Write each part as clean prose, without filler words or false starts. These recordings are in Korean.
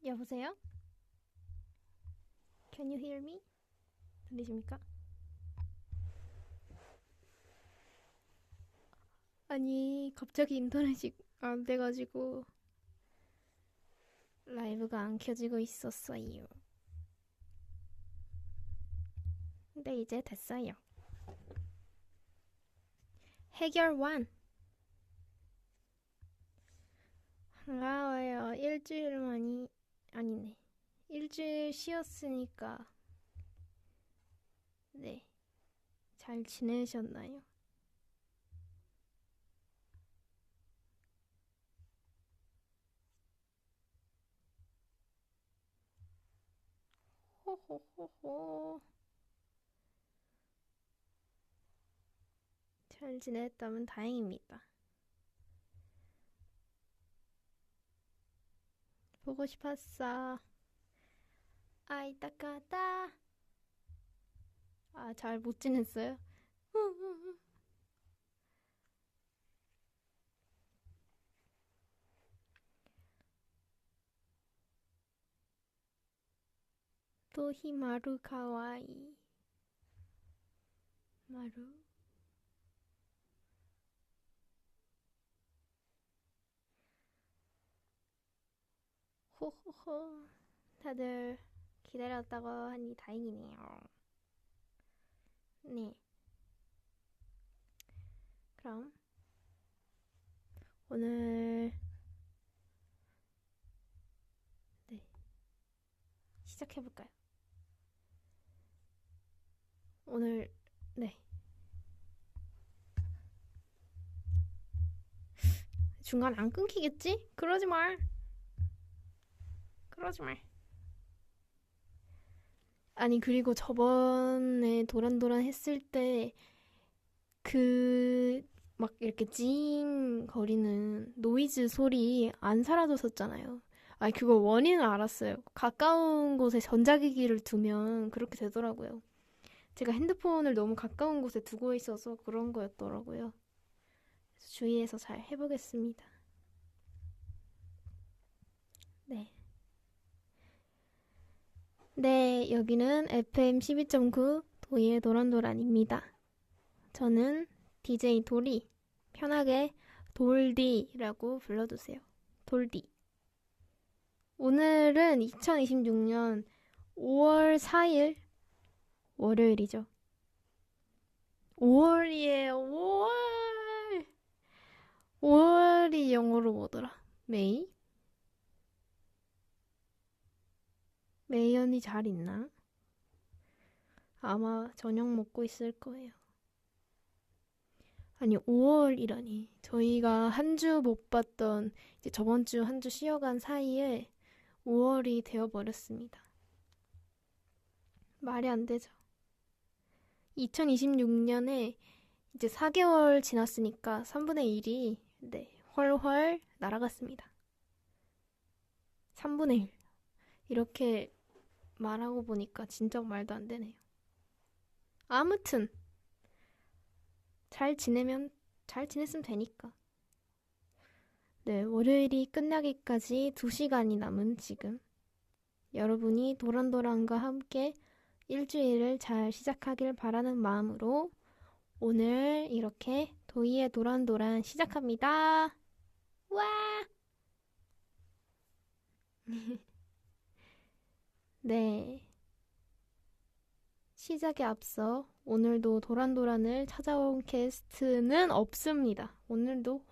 여보세요? Can you hear me? 들리십니까? 아니, 갑자기 인터넷이 안 돼가지고 라이브가 안 켜지고 있었어요. 근데 이제 됐어요. 해결 완! 반가워요. 일주일 만이, 아니네. 일주일 쉬었으니까, 네. 잘 지내셨나요? 호호호호. 잘 지냈다면 다행입니다. 보고 싶었어. 아이, 따까다. 아, 잘 못 지냈어요? 토히마루 카와이. 마루. 호호호. 다들 기다렸다고 하니 다행이네요. 네. 그럼 오늘 네 시작해볼까요? 오늘 네 중간 안 끊기겠지? 그러지 말. 그러지 말. 아니 그리고 저번에 도란도란 했을 때 그 막 이렇게 찡 거리는 노이즈 소리 안 사라졌었잖아요. 아니 그거 원인을 알았어요. 가까운 곳에 전자기기를 두면 그렇게 되더라고요. 제가 핸드폰을 너무 가까운 곳에 두고 있어서 그런 거였더라고요. 그래서 주의해서 잘 해보겠습니다. 네. 네, 여기는 FM 12.9 도희의 도란도란입니다. 저는 DJ 돌이, 편하게 돌디라고 불러주세요. 돌디. 오늘은 2026년 5월 4일 월요일이죠. 5월이에요, 5월! 5월이 영어로 뭐더라? 메이? 메이 언니 잘 있나? 아마 저녁 먹고 있을 거예요. 아니, 5월이라니. 저희가 한 주 못 봤던, 이제 저번 주 한 주 쉬어간 사이에 5월이 되어버렸습니다. 말이 안 되죠. 2026년에 이제 4개월 지났으니까 3분의 1이, 네, 훨훨 날아갔습니다. 3분의 1. 이렇게 말하고 보니까 진짜 말도 안 되네요. 아무튼, 잘 지냈으면 되니까. 네, 월요일이 끝나기까지 2시간이 남은 지금. 여러분이 도란도란과 함께 일주일을 잘 시작하길 바라는 마음으로 오늘 이렇게 도희의 도란도란 시작합니다. 와! 네. 시작에 앞서 오늘도 도란도란을 찾아온 게스트는 없습니다. 오늘도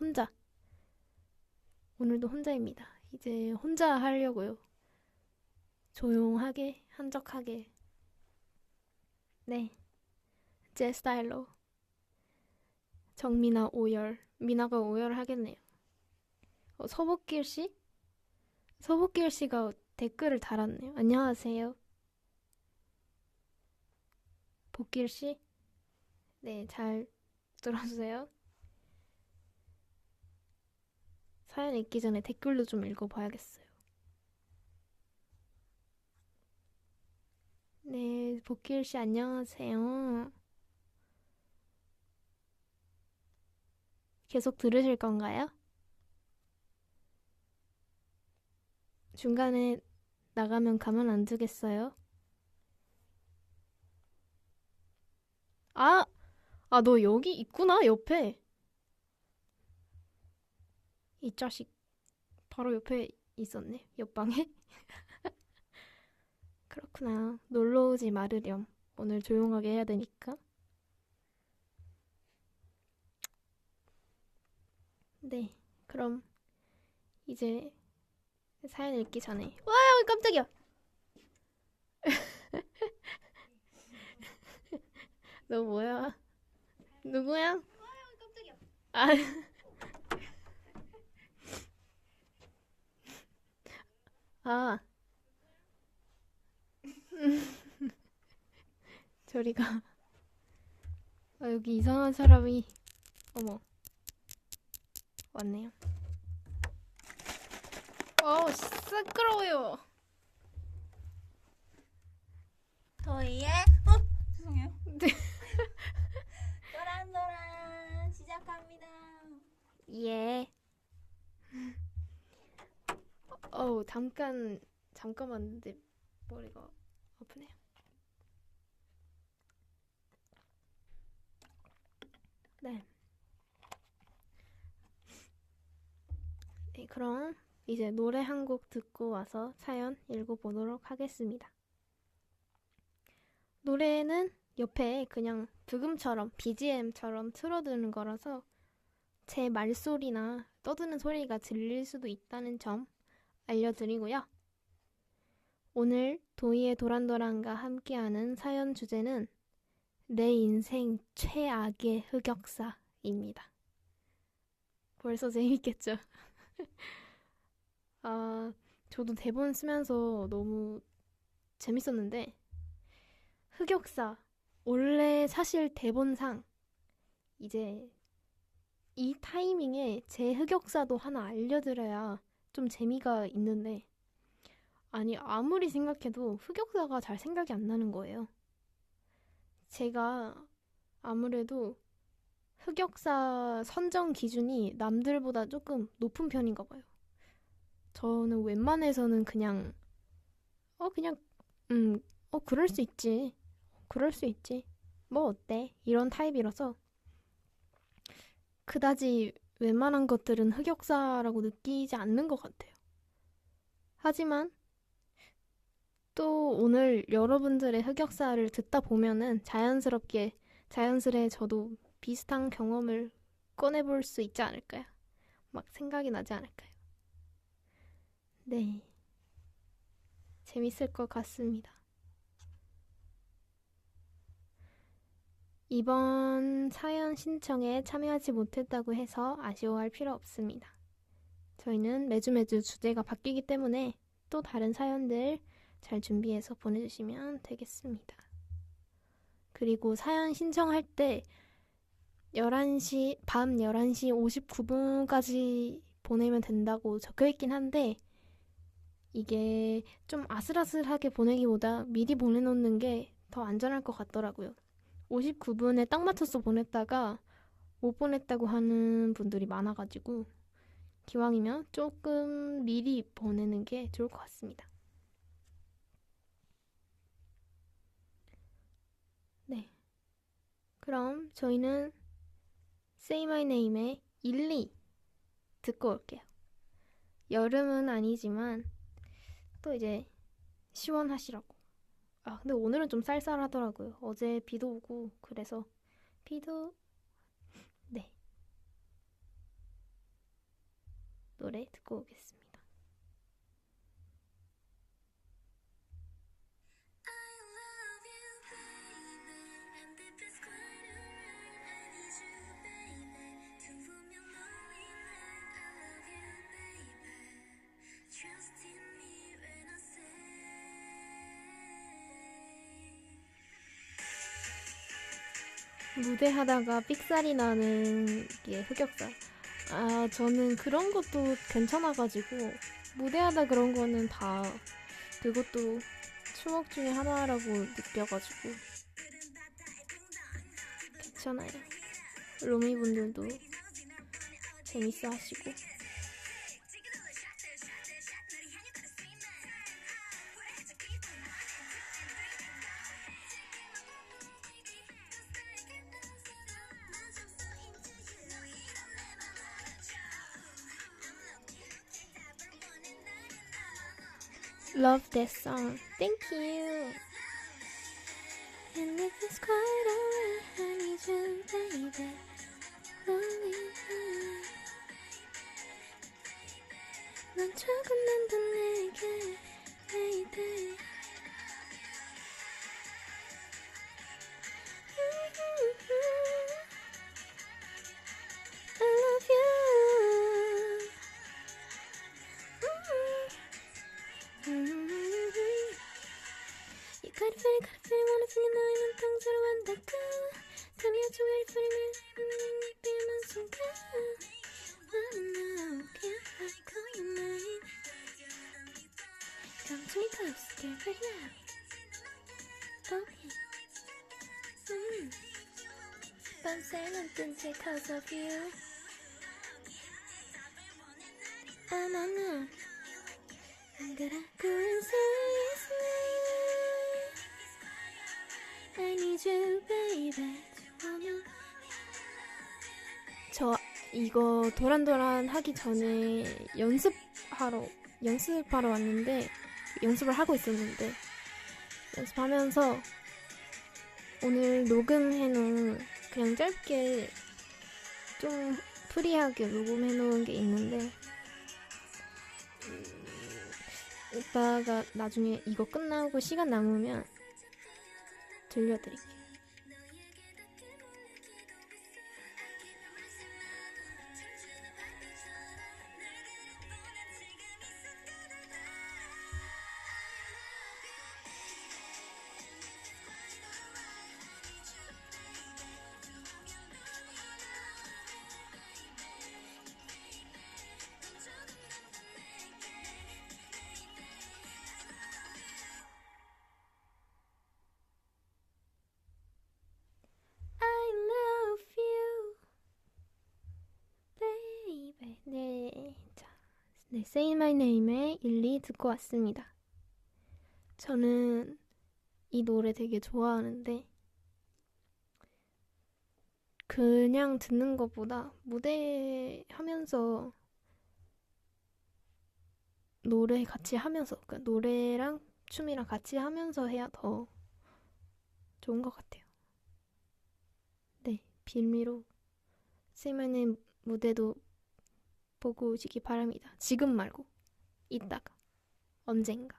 혼자입니다. 이제 혼자 하려고요. 조용하게, 한적하게. 네. 제 스타일로. 정민아 오열. 미나가 오열하겠네요. 서복길 씨? 서복길 씨가 댓글을 달았네요. 안녕하세요. 복길 씨? 네, 잘 들어주세요. 사연 읽기 전에 댓글도 좀 읽어봐야겠어요. 네, 복길 씨 안녕하세요. 계속 들으실 건가요? 중간에 나가면 가만 안 두겠어요? 아! 아, 너 여기 있구나, 옆에. 이 자식, 바로 옆에 있었네, 옆방에. 그렇구나. 놀러 오지 말으렴. 오늘 조용하게 해야 되니까. 네, 그럼 이제 사연 읽기 전에. 와, 깜짝이야! 너 뭐야? 누구야? 아, 아, 저리 가. 아, 여기 이상한 사람이, 어머, 왔네요. 어우, 시끄러워요. 저희의 죄송해요. 도란도란 시작합니다. 예. 어우, 잠깐만, 내 머리가 아프네요. 네. 네, 그럼 이제 노래 한 곡 듣고 와서 사연 읽어보도록 하겠습니다. 노래는 옆에 그냥 부금처럼 BGM처럼 틀어두는 거라서 제 말소리나 떠드는 소리가 들릴 수도 있다는 점 알려드리고요. 오늘 도희의 도란도란과 함께하는 사연 주제는 내 인생 최악의 흑역사입니다. 벌써 재밌겠죠? 아, 저도 대본 쓰면서 너무 재밌었는데 흑역사, 원래 사실 대본상 이제 이 타이밍에 제 흑역사도 하나 알려드려야 좀 재미가 있는데 아니 아무리 생각해도 흑역사가 잘 생각이 안 나는 거예요. 제가 아무래도 흑역사 선정 기준이 남들보다 조금 높은 편인가 봐요. 저는 웬만해서는 그냥 그냥 그럴 수 있지. 그럴 수 있지. 뭐 어때? 이런 타입이라서 그다지 웬만한 것들은 흑역사라고 느끼지 않는 것 같아요. 하지만 또 오늘 여러분들의 흑역사를 듣다 보면은 자연스레 저도 비슷한 경험을 꺼내볼 수 있지 않을까요? 막 생각이 나지 않을까요? 네. 재밌을 것 같습니다. 이번 사연 신청에 참여하지 못했다고 해서 아쉬워할 필요 없습니다. 저희는 매주 주제가 바뀌기 때문에 또 다른 사연들 잘 준비해서 보내주시면 되겠습니다. 그리고 사연 신청할 때 밤 11시 59분까지 보내면 된다고 적혀있긴 한데 이게 좀 아슬아슬하게 보내기보다 미리 보내놓는 게 더 안전할 것 같더라고요. 59분에 딱 맞춰서 보냈다가 못 보냈다고 하는 분들이 많아가지고 기왕이면 조금 미리 보내는 게 좋을 것 같습니다. 네. 그럼 저희는 Say My Name의 1, 2 듣고 올게요. 여름은 아니지만 또 이제 시원하시라고. 아, 근데 오늘은 좀 쌀쌀하더라고요. 어제 비도 오고 그래서 네. 노래 듣고 오겠습니다. 무대하다가 삑살이 나는 게 흑역사. 아, 저는 그런 것도 괜찮아가지고 무대하다 그런 거는 다 그것도 추억 중에 하나라고 느껴가지고 괜찮아요. 로미 분들도 재밌어 하시고. Love that song. Thank you. And if it's quite alright, I need you, baby. 넌 조금만 더 내게, baby. I love you. You got a feeling, wanna feel it, 너희는 평소로 한다고. Tell me how to wait for me, 비만 순간. Wanna know, can I call your name? Come to me close, get ready now. Okay. 밤새는 뜬채 cause of you. I'm 그라고 say it's me. I need you, baby. 저 이거 도란도란 하기 전에 연습하러 왔는데 연습을 하고 있었는데 연습하면서 오늘 녹음해놓은 그냥 짧게 좀 프리하게 녹음해놓은 게 있는데 이따가 나중에 이거 끝나고 시간 남으면 들려드릴게요. 네, Say My Name의 1, 2 듣고 왔습니다. 저는 이 노래 되게 좋아하는데 그냥 듣는 것보다 무대 하면서 노래 같이 하면서 그러니까 노래랑 춤이랑 같이 하면서 해야 더 좋은 것 같아요. 네, 빌미로 Say My Name 무대도 보고 오시기 바랍니다. 지금 말고 이따가 언젠가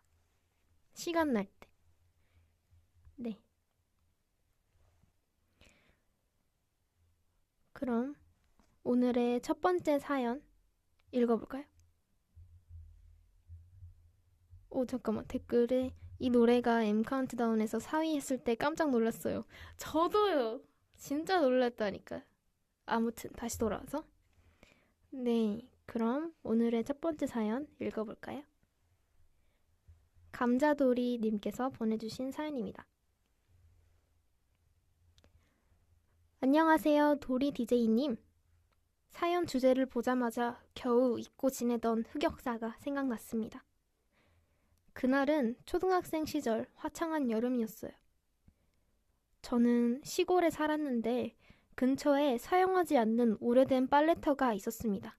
시간 날 때. 네. 그럼 오늘의 첫 번째 사연 읽어볼까요? 오 잠깐만 댓글에 이 노래가 M 카운트다운에서 4위 했을 때 깜짝 놀랐어요. 저도요. 진짜 놀랐다니까요. 아무튼 다시 돌아와서 네, 그럼 오늘의 첫 번째 사연 읽어볼까요? 감자돌이 님께서 보내주신 사연입니다. 안녕하세요, 도리 DJ님. 사연 주제를 보자마자 겨우 잊고 지내던 흑역사가 생각났습니다. 그날은 초등학생 시절 화창한 여름이었어요. 저는 시골에 살았는데 근처에 사용하지 않는 오래된 빨래터가 있었습니다.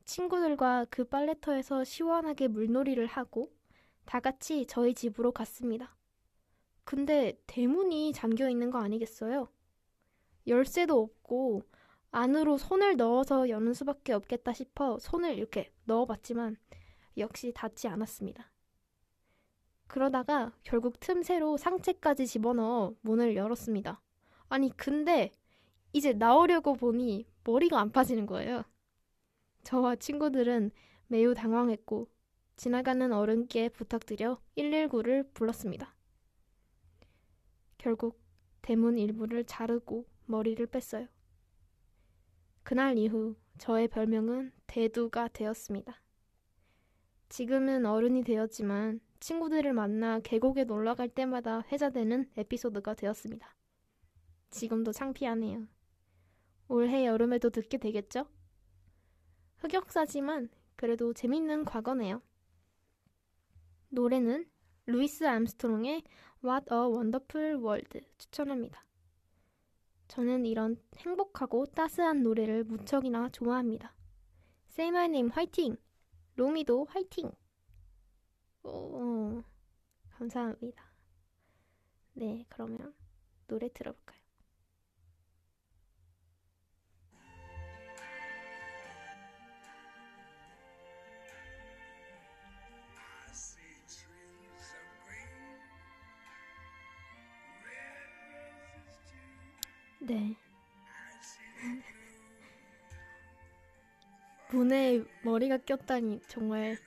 친구들과 그 빨래터에서 시원하게 물놀이를 하고 다 같이 저희 집으로 갔습니다. 근데 대문이 잠겨 있는 거 아니겠어요? 열쇠도 없고 안으로 손을 넣어서 여는 수밖에 없겠다 싶어 손을 이렇게 넣어봤지만 역시 닿지 않았습니다. 그러다가 결국 틈새로 상체까지 집어넣어 문을 열었습니다. 아니 근데 이제 나오려고 보니 머리가 안 빠지는 거예요. 저와 친구들은 매우 당황했고 지나가는 어른께 부탁드려 119를 불렀습니다. 결국 대문 일부를 자르고 머리를 뺐어요. 그날 이후 저의 별명은 대두가 되었습니다. 지금은 어른이 되었지만 친구들을 만나 계곡에 놀러갈 때마다 회자되는 에피소드가 되었습니다. 지금도 창피하네요. 올해 여름에도 듣게 되겠죠? 흑역사지만 그래도 재밌는 과거네요. 노래는 루이스 암스트롱의 What a Wonderful World 추천합니다. 저는 이런 행복하고 따스한 노래를 무척이나 좋아합니다. Say My Name 화이팅! 로미도 화이팅! 감사합니다. 네, 그러면 노래 들어볼까요? 네. 문에 머리가 꼈다니 정말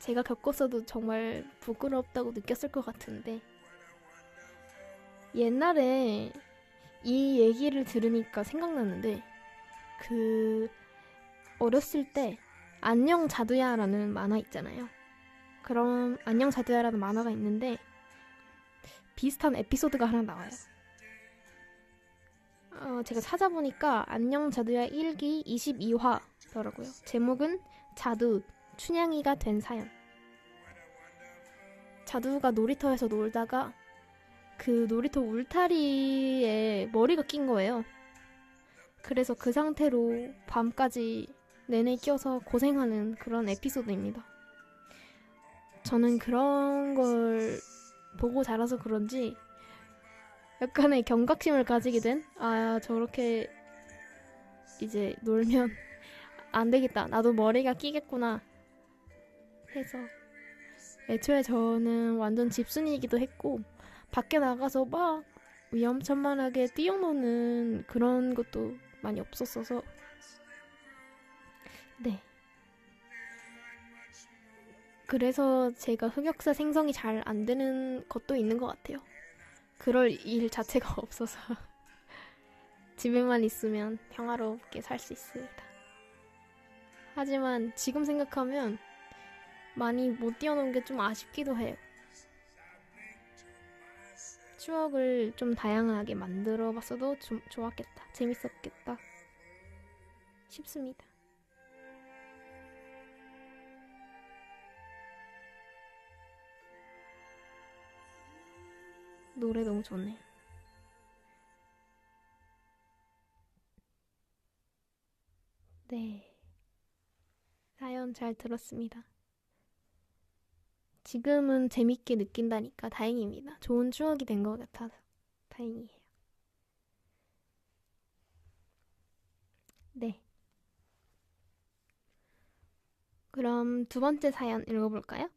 제가 겪었어도 정말 부끄럽다고 느꼈을 것 같은데 옛날에 이 얘기를 들으니까 생각났는데 그 어렸을 때 안녕 자두야라는 만화 있잖아요. 그럼 안녕 자두야라는 만화가 있는데 비슷한 에피소드가 하나 나와요. 제가 찾아보니까 안녕 자두야 1기 22화더라고요. 제목은 자두, 춘향이가 된 사연. 자두가 놀이터에서 놀다가 그 놀이터 울타리에 머리가 낀 거예요. 그래서 그 상태로 밤까지 내내 껴서 고생하는 그런 에피소드입니다. 저는 그런 걸 보고 자라서 그런지 약간의 경각심을 가지게 된, 저렇게 이제 놀면 안 되겠다. 나도 머리가 끼겠구나 해서 애초에 저는 완전 집순이이기도 했고 밖에 나가서 막 위험천만하게 뛰어노는 그런 것도 많이 없었어서 네. 그래서 제가 흑역사 생성이 잘 안 되는 것도 있는 것 같아요. 그럴 일 자체가 없어서 집에만 있으면 평화롭게 살 수 있습니다. 하지만 지금 생각하면 많이 못 뛰어놓은 게 좀 아쉽기도 해요. 추억을 좀 다양하게 만들어 봤어도 좀 좋았겠다. 재밌었겠다 싶습니다. 노래 너무 좋네요. 네. 사연 잘 들었습니다. 지금은 재밌게 느낀다니까 다행입니다. 좋은 추억이 된 것 같아서 다행이에요. 네. 그럼 두 번째 사연 읽어볼까요?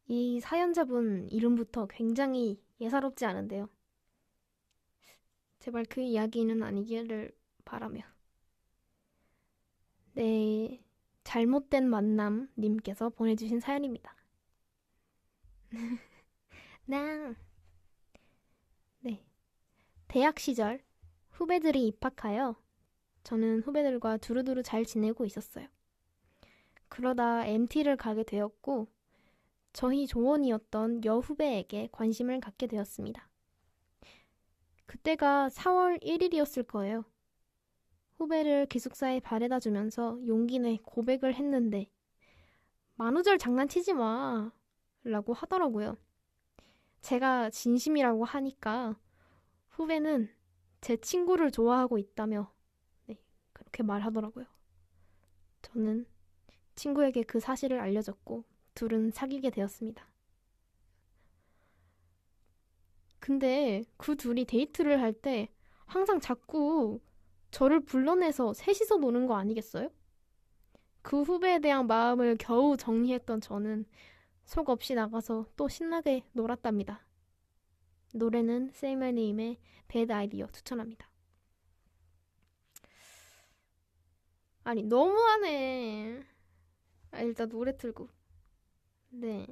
이 사연자분 이름부터 굉장히 예사롭지 않은데요. 제발 그 이야기는 아니기를 바라며. 네, 잘못된 만남 님께서 보내주신 사연입니다. 네, 대학 시절 후배들이 입학하여 저는 후배들과 두루두루 잘 지내고 있었어요. 그러다 MT를 가게 되었고 저희 조원이었던 여후배에게 관심을 갖게 되었습니다. 그때가 4월 1일이었을 거예요. 후배를 기숙사에 바래다 주면서 용기 내 고백을 했는데 만우절 장난치지 마 라고 하더라고요. 제가 진심이라고 하니까 후배는 제 친구를 좋아하고 있다며 그렇게 말하더라고요. 저는 친구에게 그 사실을 알려줬고 둘은 사귀게 되었습니다. 근데 그 둘이 데이트를 할 때 항상 자꾸 저를 불러내서 셋이서 노는 거 아니겠어요? 그 후배에 대한 마음을 겨우 정리했던 저는 속 없이 나가서 또 신나게 놀았답니다. 노래는 세이머니임의 배드 아이디어 추천합니다. 아니 너무하네. 일단 노래 틀고. 네.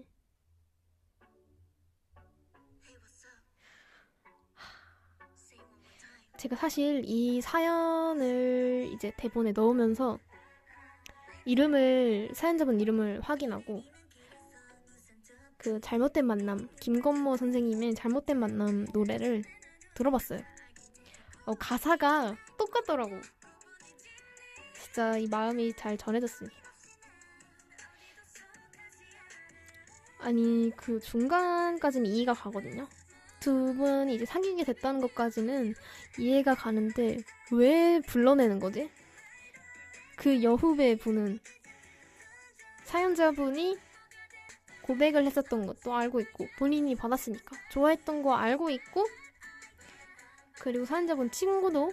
제가 사실 이 사연을 이제 대본에 넣으면서 사연자분 이름을 확인하고 그 잘못된 만남, 김건모 선생님의 잘못된 만남 노래를 들어봤어요. 가사가 똑같더라고. 진짜 이 마음이 잘 전해졌습니다. 아니 그 중간까지는 이해가 가거든요. 두 분이 이제 사귀게 됐다는 것까지는 이해가 가는데 왜 불러내는 거지? 그 여후배 분은 사연자분이 고백을 했었던 것도 알고 있고 본인이 받았으니까 좋아했던 거 알고 있고 그리고 사연자분 친구도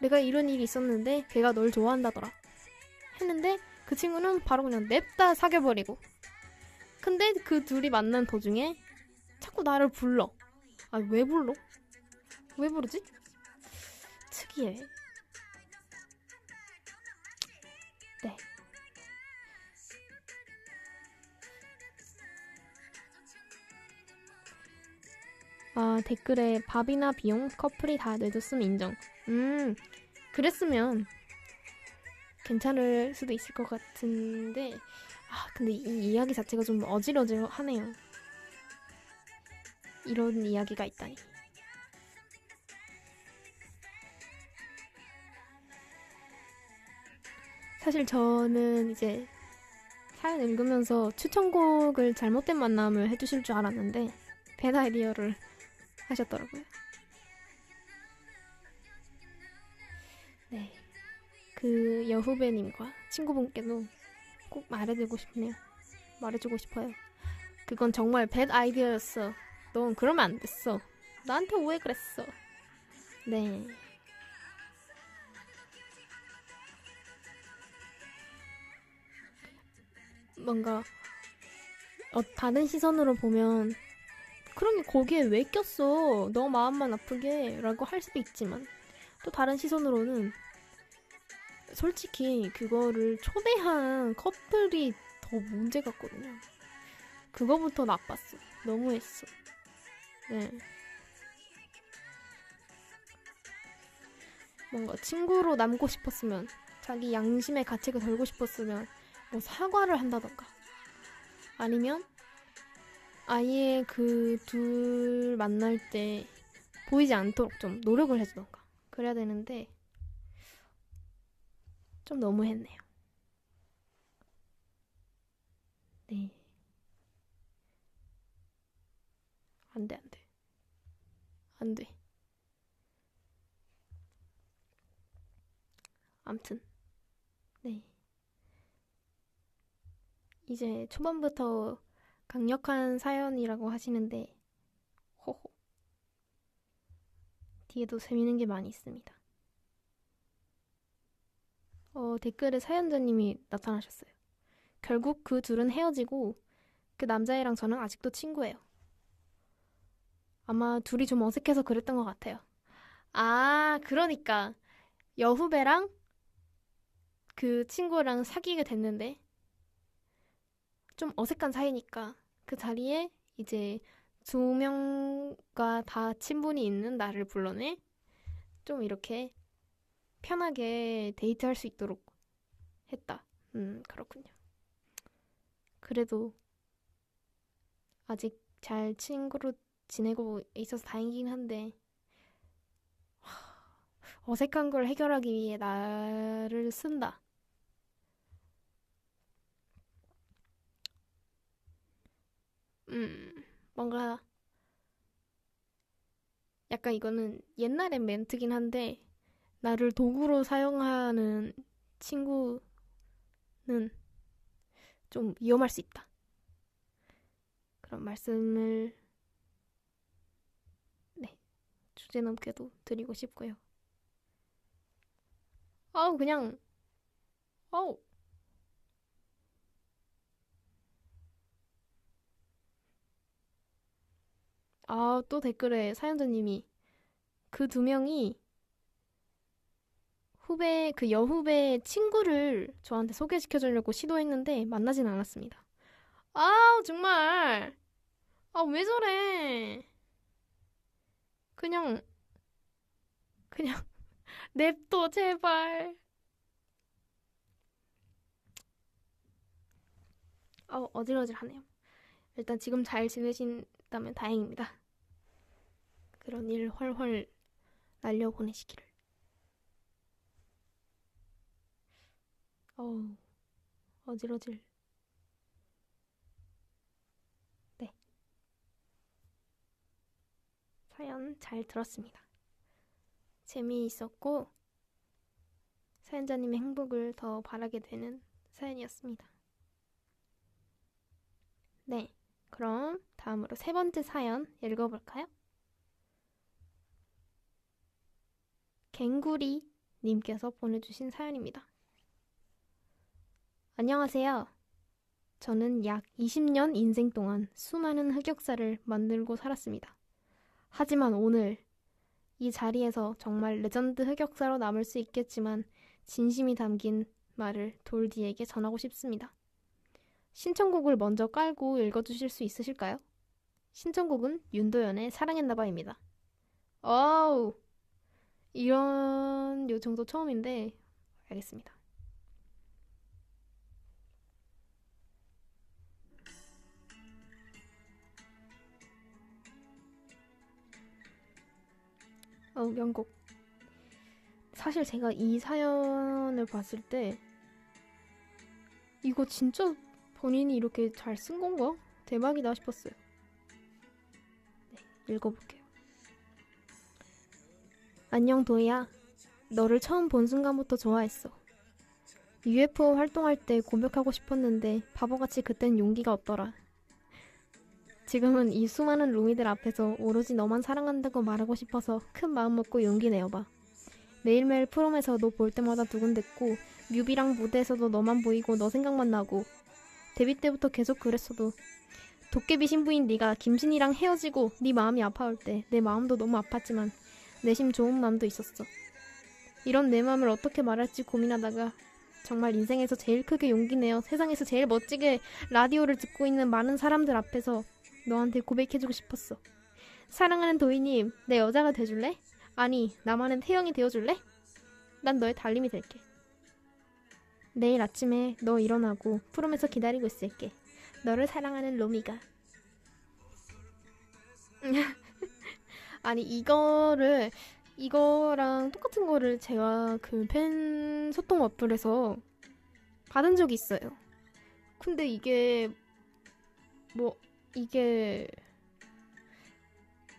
내가 이런 일이 있었는데 걔가 널 좋아한다더라 했는데 그 친구는 바로 그냥 냅다 사귀어버리고 근데 그 둘이 만난 도중에 자꾸 나를 불러. 아, 왜 불러? 왜 부르지? 특이해. 네. 아, 댓글에 밥이나 비용 커플이 다 내줬으면 인정. 그랬으면 괜찮을 수도 있을 것 같은데 근데 이 이야기 자체가 좀 어질어질하네요. 이런 이야기가 있다니. 사실 저는 이제 사연 읽으면서 추천곡을 잘못된 만남을 해주실 줄 알았는데 밴 아이디어를 하셨더라고요. 네, 그 여후배님과 친구분께도 꼭 말해주고 싶네요. 말해주고 싶어요. 그건 정말 밴 아이디어였어. 넌 그러면 안 됐어. 나한테 왜 그랬어? 네. 뭔가 다른 시선으로 보면 그러면 거기에 왜 꼈어? 너 마음만 아프게 라고 할 수도 있지만 또 다른 시선으로는 솔직히 그거를 초대한 커플이 더 문제 같거든요. 그거부터 나빴어. 너무했어. 네. 뭔가 친구로 남고 싶었으면 자기 양심의 가책을 덜고 싶었으면 뭐 사과를 한다던가 아니면 아예 그 둘 만날 때 보이지 않도록 좀 노력을 해주던가 그래야 되는데 좀 너무했네요. 네. 안 돼, 안 돼. 안 돼. 암튼. 네. 이제 초반부터 강력한 사연이라고 하시는데, 호호. 뒤에도 재밌는 게 많이 있습니다. 댓글에 사연자님이 나타나셨어요. 결국 그 둘은 헤어지고, 그 남자애랑 저는 아직도 친구예요. 아마 둘이 좀 어색해서 그랬던 것 같아요. 아, 그러니까. 여후배랑 그 친구랑 사귀게 됐는데, 좀 어색한 사이니까 그 자리에 이제 두 명과 다 친분이 있는 나를 불러내 좀 이렇게 편하게 데이트할 수 있도록 했다. 그렇군요. 그래도 아직 잘 친구로 지내고 있어서 다행이긴 한데 어색한 걸 해결하기 위해 나를 쓴다. 뭔가 약간 이거는 옛날의 멘트긴 한데 나를 도구로 사용하는 친구는 좀 위험할 수 있다. 그런 말씀을 네, 주제 넘게도 드리고 싶고요. 그냥 아우 또 댓글에 사연자님이 그 두 명이 그 여후배 친구를 저한테 소개시켜주려고 시도했는데 만나진 않았습니다. 정말 왜 저래? 그냥 냅둬 제발. 어질어질하네요. 일단 지금 잘 지내신다면 다행입니다. 그런 일 훨훨 날려보내시기를. 어질어질. 네. 사연 잘 들었습니다. 재미있었고 사연자님의 행복을 더 바라게 되는 사연이었습니다. 네, 그럼 다음으로 세 번째 사연 읽어볼까요? 갱구리 님께서 보내주신 사연입니다. 안녕하세요. 저는 약 20년 인생 동안 수많은 흑역사를 만들고 살았습니다. 하지만 오늘 이 자리에서 정말 레전드 흑역사로 남을 수 있겠지만 진심이 담긴 말을 돌디에게 전하고 싶습니다. 신청곡을 먼저 깔고 읽어주실 수 있으실까요? 신청곡은 윤도현의 사랑했나봐입니다. 어우, 이런 요청도 처음인데 알겠습니다. 명곡. 사실 제가 이 사연을 봤을 때 이거 진짜 본인이 이렇게 잘 쓴 건가? 대박이다 싶었어요. 네, 읽어볼게요. 안녕 도희야. 너를 처음 본 순간부터 좋아했어. UFO 활동할 때 고백하고 싶었는데 바보같이 그땐 용기가 없더라. 지금은 이 수많은 루미들 앞에서 오로지 너만 사랑한다고 말하고 싶어서 큰 마음 먹고 용기 내어봐. 매일매일 프롬에서 너 볼 때마다 두근댔고 뮤비랑 무대에서도 너만 보이고 너 생각만 나고 데뷔 때부터 계속 그랬어도 도깨비 신부인 네가 김신이랑 헤어지고 네 마음이 아파올 때 내 마음도 너무 아팠지만 내심 좋은 마음도 있었어. 이런 내 마음을 어떻게 말할지 고민하다가 정말 인생에서 제일 크게 용기 내어 세상에서 제일 멋지게 라디오를 듣고 있는 많은 사람들 앞에서 너한테 고백해주고 싶었어. 사랑하는 도희님, 내 여자가 돼줄래? 아니, 나만은 태영이 되어줄래? 난 너의 달림이 될게. 내일 아침에 너 일어나고 프롬에서 기다리고 있을게. 너를 사랑하는 로미가. 아니 이거랑 똑같은 거를 제가 그 팬 소통 어플에서 받은 적이 있어요. 근데 이게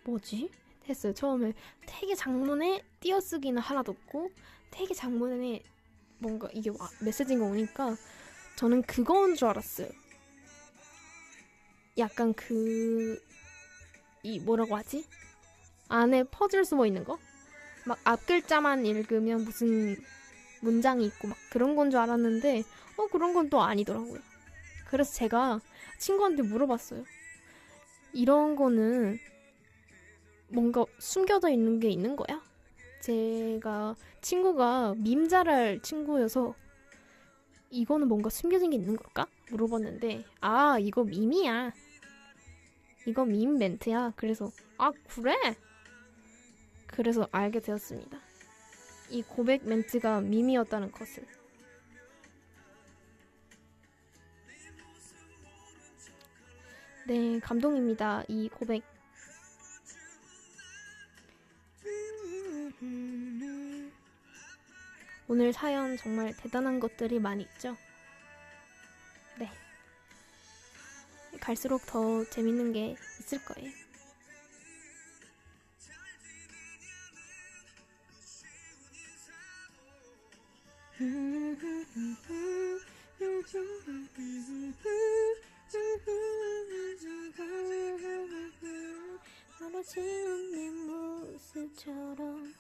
뭐지? 했어요. 처음에 되게 장문에 띄어쓰기는 하나도 없고 되게 장문에 뭔가 이게 메시지가 오니까 저는 그건 줄 알았어요. 약간 이 뭐라고 하지? 안에 퍼즐 숨어 있는 거? 막 앞글자만 읽으면 무슨 문장이 있고 막 그런 건 줄 알았는데 그런 건 또 아니더라고요. 그래서 제가 친구한테 물어봤어요. 이런 거는 뭔가 숨겨져 있는 게 있는 거야? 친구가 밈 잘할 친구여서 이거는 뭔가 숨겨진 게 있는 걸까? 물어봤는데 이거 밈이야. 이거 밈 멘트야. 그래서 그래? 그래서 알게 되었습니다. 이 고백 멘트가 밈이었다는 것을. 네, 감동입니다. 이 고백. 오늘 사연 정말 대단한 것들이 많이 있죠? 네. 갈수록 더 재밌는 게 있을 거예요. 멀어지는 내 모습처럼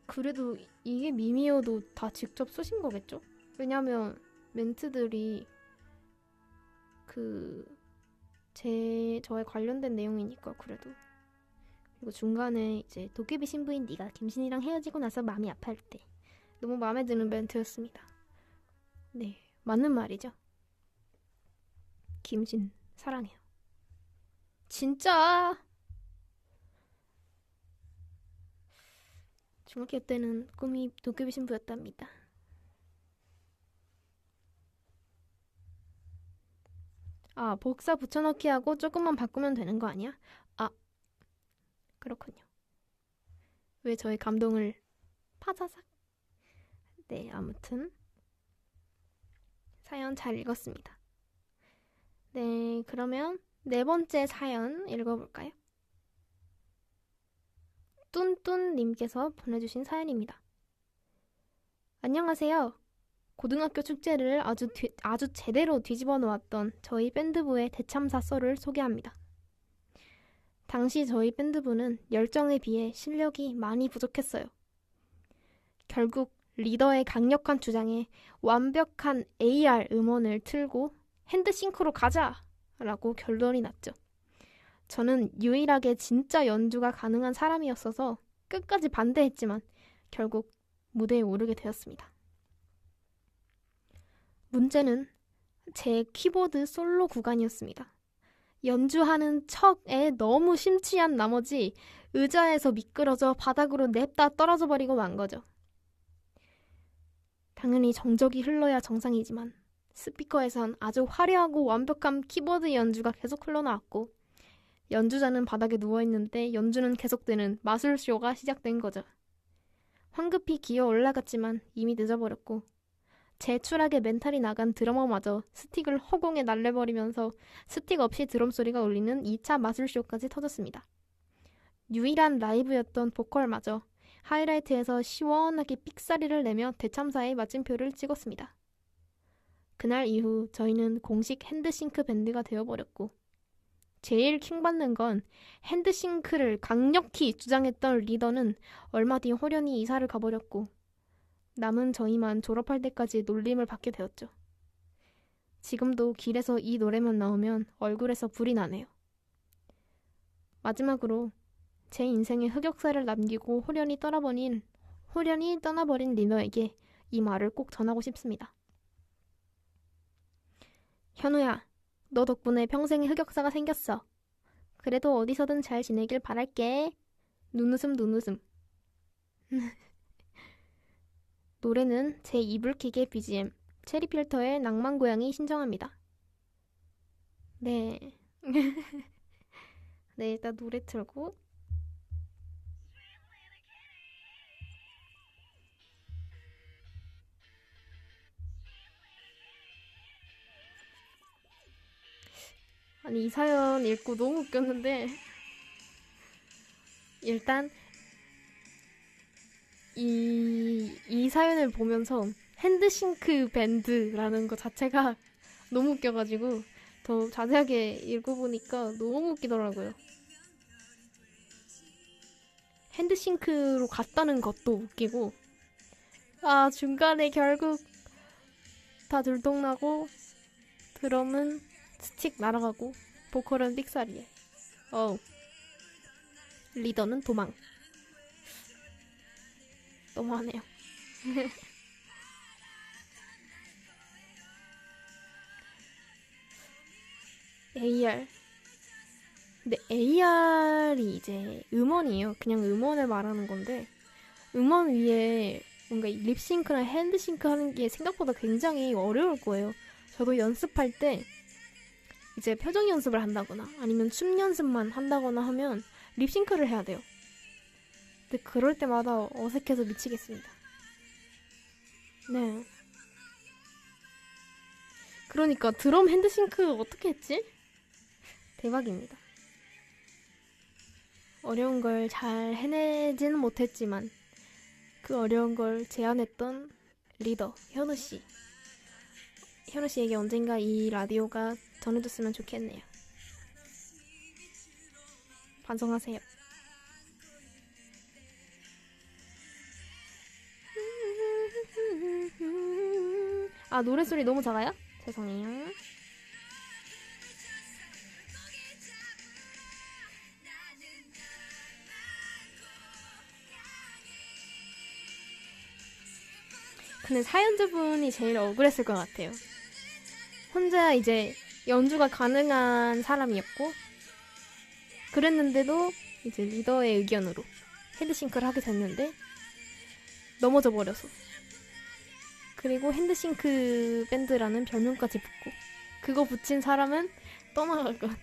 그래도 이게 밈이어도 다 직접 쓰신 거겠죠? 왜냐면 멘트들이 저에 관련된 내용이니까 그래도. 그리고 중간에 이제 도깨비 신부인 네가 김신이랑 헤어지고 나서 마음이 아파할 때 너무 마음에 드는 멘트였습니다. 네, 맞는 말이죠. 김신 사랑해요. 진짜 중학교 때는 꿈이 도깨비 신부였답니다. 복사 붙여넣기 하고 조금만 바꾸면 되는 거 아니야? 그렇군요. 왜 저의 감동을 파자삭. 네, 아무튼 사연 잘 읽었습니다. 네, 그러면 네 번째 사연 읽어볼까요? 뚠뚠님께서 보내주신 사연입니다. 안녕하세요. 고등학교 축제를 아주 제대로 뒤집어 놓았던 저희 밴드부의 대참사 썰을 소개합니다. 당시 저희 밴드부는 열정에 비해 실력이 많이 부족했어요. 결국 리더의 강력한 주장에 완벽한 AR 음원을 틀고 핸드싱크로 가자! 라고 결론이 났죠. 저는 유일하게 진짜 연주가 가능한 사람이었어서 끝까지 반대했지만 결국 무대에 오르게 되었습니다. 문제는 제 키보드 솔로 구간이었습니다. 연주하는 척에 너무 심취한 나머지 의자에서 미끄러져 바닥으로 냅다 떨어져 버리고 만 거죠. 당연히 정적이 흘러야 정상이지만 스피커에선 아주 화려하고 완벽한 키보드 연주가 계속 흘러나왔고 연주자는 바닥에 누워있는데 연주는 계속되는 마술쇼가 시작된 거죠. 황급히 기어 올라갔지만 이미 늦어버렸고 제 추락에 멘탈이 나간 드러머마저 스틱을 허공에 날려버리면서 스틱 없이 드럼 소리가 울리는 2차 마술쇼까지 터졌습니다. 유일한 라이브였던 보컬마저 하이라이트에서 시원하게 삑사리를 내며 대참사의 마침표를 찍었습니다. 그날 이후 저희는 공식 핸드싱크 밴드가 되어버렸고 제일 킹받는 건 핸드싱크를 강력히 주장했던 리더는 얼마 뒤 호련히 이사를 가버렸고 남은 저희만 졸업할 때까지 놀림을 받게 되었죠. 지금도 길에서 이 노래만 나오면 얼굴에서 불이 나네요. 마지막으로 제 인생에 흑역사를 남기고 호련히 떠나버린 리더에게 이 말을 꼭 전하고 싶습니다. 현우야, 너 덕분에 평생의 흑역사가 생겼어. 그래도 어디서든 잘 지내길 바랄게. 눈웃음. 노래는 제 이불킥의 BGM 체리필터의 낭만고양이 신청합니다. 네. 네, 일단 노래 틀고 아니 이 사연 읽고 너무 웃겼는데 일단 이 사연을 보면서 핸드싱크 밴드라는 것 자체가 너무 웃겨가지고 더 자세하게 읽어보니까 너무 웃기더라고요. 핸드싱크로 갔다는 것도 웃기고 중간에 결국 다 들통나고 드럼은 스틱 날아가고 보컬은 삑사리에 리더는 도망. 너무하네요. AR. 근데 AR이 이제 음원이에요. 그냥 음원을 말하는 건데 음원 위에 뭔가 립싱크나 핸드싱크 하는 게 생각보다 굉장히 어려울 거예요. 저도 연습할 때 이제 표정 연습을 한다거나 아니면 춤 연습만 한다거나 하면 립싱크를 해야 돼요. 근데 그럴 때마다 어색해서 미치겠습니다. 네. 그러니까 드럼 핸드싱크 어떻게 했지? 대박입니다. 어려운 걸 잘 해내지는 못했지만 그 어려운 걸 제안했던 리더 현우씨. 현우씨에게 언젠가 이 라디오가 전해졌으면 좋겠네요. 반성하세요. 노래소리 너무 작아요? 죄송해요. 근데 사연자분이 제일 억울했을 것 같아요. 혼자 이제 연주가 가능한 사람이었고 그랬는데도 이제 리더의 의견으로 핸드싱크를 하게 됐는데 넘어져 버려서 그리고 핸드싱크 밴드라는 별명까지 붙고 그거 붙인 사람은 떠나가건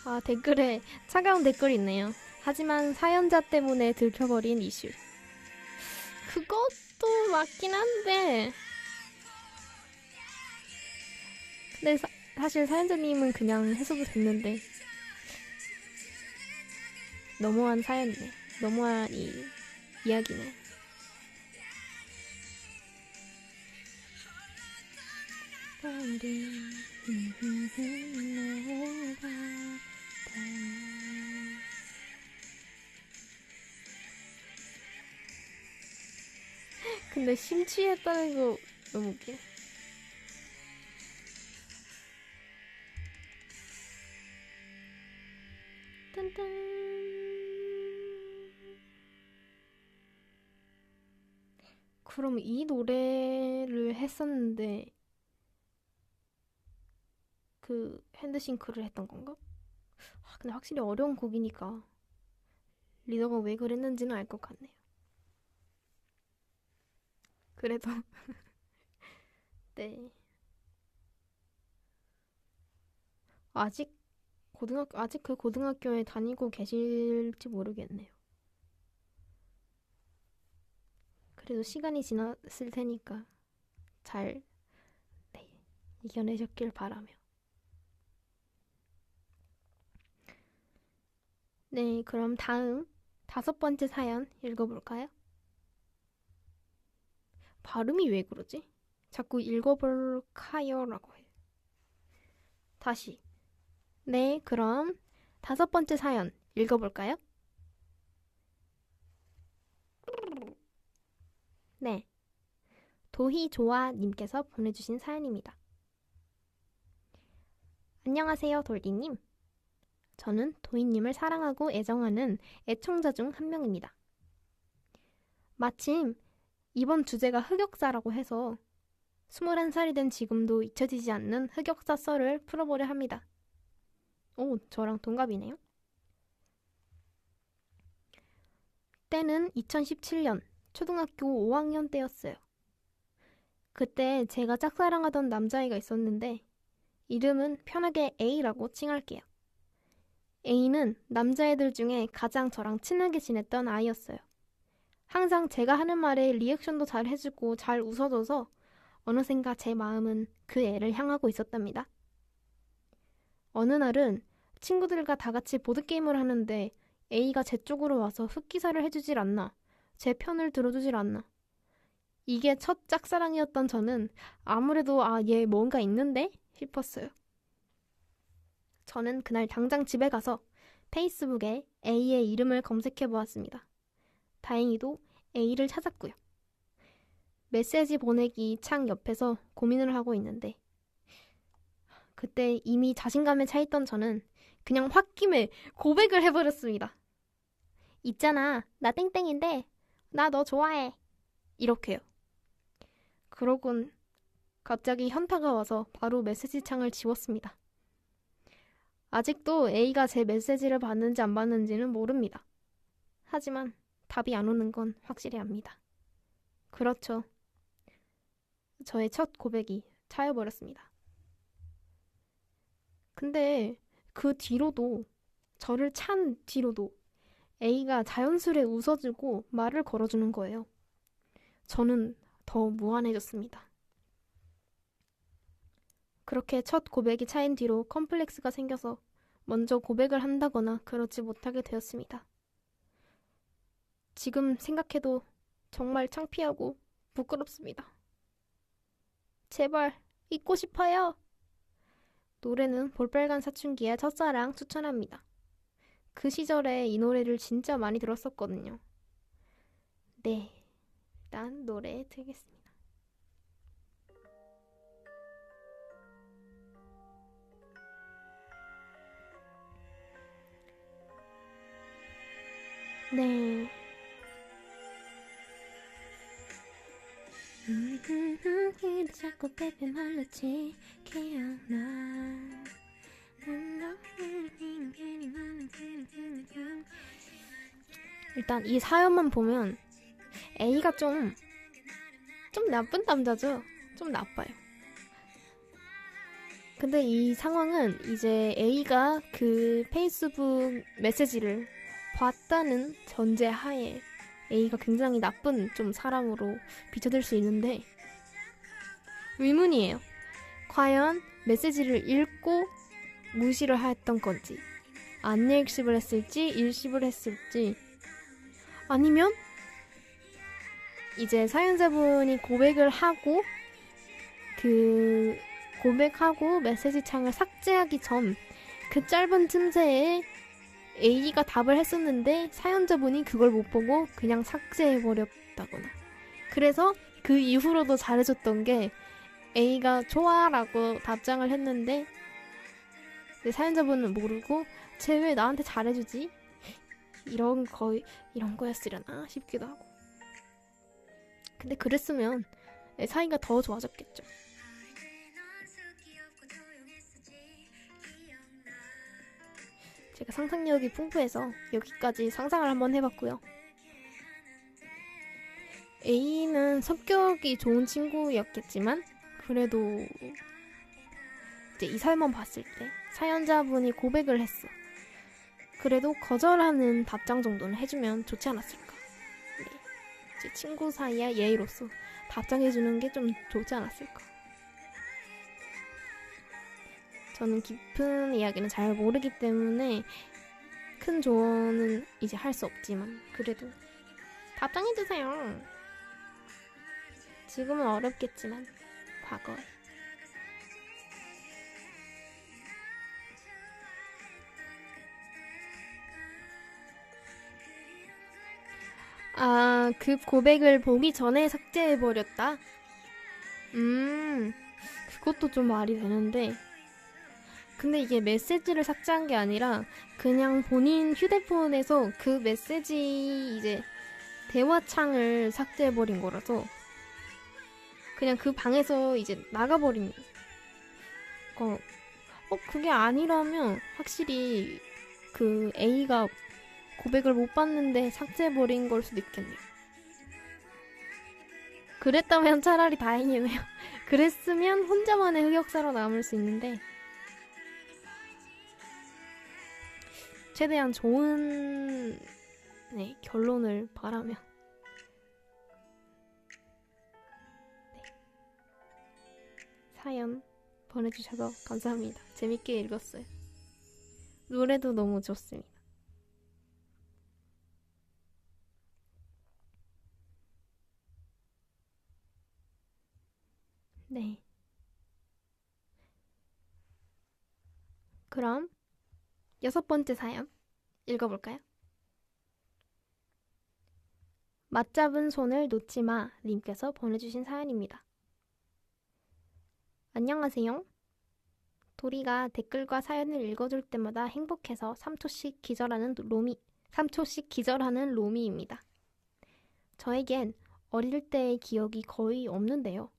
아, 댓글에 차가운 댓글이 있네요. 하지만 사연자 때문에 들켜버린 이슈. 그것도 맞긴 한데, 근데 사실 사연자님은 그냥 해서도 됐는데, 너무한 사연이네. 너무한 이야기네. 근데 심취했다는 거 너무 웃겨. 딴딴. 그럼 이 노래를 했었는데 그 핸드싱크를 했던 건가? 근데 확실히 어려운 곡이니까 리더가 왜 그랬는지는 알 것 같네요. 그래도 네. 아직 그 고등학교에 다니고 계실지 모르겠네요. 그래도 시간이 지났을 테니까 잘 네, 이겨내셨길 바라며. 네, 그럼 다음 5번째 사연 읽어볼까요? 발음이 왜 그러지? 자꾸 읽어볼까요라고 해요. 다시. 네, 그럼 5번째 사연 읽어볼까요? 네, 도희조아님께서 보내주신 사연입니다. 안녕하세요, 돌디님. 저는 도희님을 사랑하고 애정하는 애청자 중 한 명입니다. 마침 이번 주제가 흑역사라고 해서 21살이 된 지금도 잊혀지지 않는 흑역사 썰을 풀어보려 합니다. 오, 저랑 동갑이네요. 때는 2017년 초등학교 5학년 때였어요. 그때 제가 짝사랑하던 남자애가 있었는데 이름은 편하게 A라고 칭할게요. A는 남자애들 중에 가장 저랑 친하게 지냈던 아이였어요. 항상 제가 하는 말에 리액션도 잘 해주고 잘 웃어줘서 어느샌가 제 마음은 그 애를 향하고 있었답니다. 어느 날은 친구들과 다 같이 보드게임을 하는데 A가 제 쪽으로 와서 흑기사를 해주질 않나, 제 편을 들어주질 않나. 이게 첫 짝사랑이었던 저는 아무래도 얘 뭔가 있는데? 싶었어요. 저는 그날 당장 집에 가서 페이스북에 A의 이름을 검색해 보았습니다. 다행히도 A를 찾았고요. 메시지 보내기 창 옆에서 고민을 하고 있는데 그때 이미 자신감에 차 있던 저는 그냥 홧김에 고백을 해버렸습니다. 있잖아, 나 땡땡인데 나 너 좋아해. 이렇게요. 그러곤 갑자기 현타가 와서 바로 메시지 창을 지웠습니다. 아직도 A가 제 메시지를 봤는지 안 봤는지는 모릅니다. 하지만 답이 안 오는 건 확실히 압니다. 그렇죠. 저의 첫 고백이 차여버렸습니다. 근데 그 뒤로도, 저를 찬 뒤로도 A가 자연스레 웃어주고 말을 걸어주는 거예요. 저는 더 무한해졌습니다. 그렇게 첫 고백이 차인 뒤로 컴플렉스가 생겨서 먼저 고백을 한다거나 그러지 못하게 되었습니다. 지금 생각해도 정말 창피하고 부끄럽습니다. 제발 잊고 싶어요. 노래는 볼빨간 사춘기의 첫사랑 추천합니다. 그 시절에 이 노래를 진짜 많이 들었었거든요. 네, 일단 노래 드리겠습니다. 네. 이제 자꾸 베베 말랐지 기억나. 일단 이 사연만 보면 A가 좀 나쁜 남자죠. 좀 나빠요. 근데 이 상황은 이제 A가 그 페이스북 메시지를 봤다는 전제 하에 A가 굉장히 나쁜 좀 사람으로 비춰질 수 있는데 의문이에요. 과연 메시지를 읽고 무시를 했던 건지 안일십을 했을지 일십을 했을지 아니면 이제 사연자분이 고백을 하고 그 고백하고 메시지 창을 삭제하기 전 그 짧은 틈새에 A가 답을 했었는데 사연자분이 그걸 못 보고 그냥 삭제해버렸다거나 그래서 그 이후로도 잘해줬던 게 A가 좋아 라고 답장을 했는데 사연자분은 모르고 쟤 왜 나한테 잘해주지? 이런 거였으려나 싶기도 하고 근데 그랬으면 사이가 더 좋아졌겠죠. 제가 상상력이 풍부해서 여기까지 상상을 한번 해봤고요. A는 성격이 좋은 친구였겠지만 그래도 이제 이 사연만 봤을 때 사연자분이 고백을 했어. 그래도 거절하는 답장 정도는 해주면 좋지 않았을까. 네. 이제 친구 사이의 예의로서 답장해주는 게 좀 좋지 않았을까. 저는 깊은 이야기는 잘 모르기 때문에 큰 조언은 이제 할 수 없지만 그래도 답장해주세요. 지금은 어렵겠지만 과거에 그 고백을 보기 전에 삭제해버렸다? 그것도 좀 말이 되는데 근데 이게 메시지를 삭제한 게 아니라 그냥 본인 휴대폰에서 그 메시지 이제 대화창을 삭제해버린 거라서 그냥 그 방에서 이제 나가버린 거. 그게 아니라면 확실히 그 A가 고백을 못 받는데 삭제해버린 걸 수도 있겠네요. 그랬다면 차라리 다행이네요. 그랬으면 혼자만의 흑역사로 남을 수 있는데 최대한 좋은 결론을 바라며 사연 보내주셔서 감사합니다. 재밌게 읽었어요. 노래도 너무 좋습니다. 네. 그럼 6번째 사연 읽어볼까요? 맞잡은 손을 놓지마 님께서 보내주신 사연입니다. 안녕하세요. 도리가 댓글과 사연을 읽어줄 때마다 행복해서 3초씩 기절하는 로미입니다. 저에겐 어릴 때의 기억이 거의 없는데요.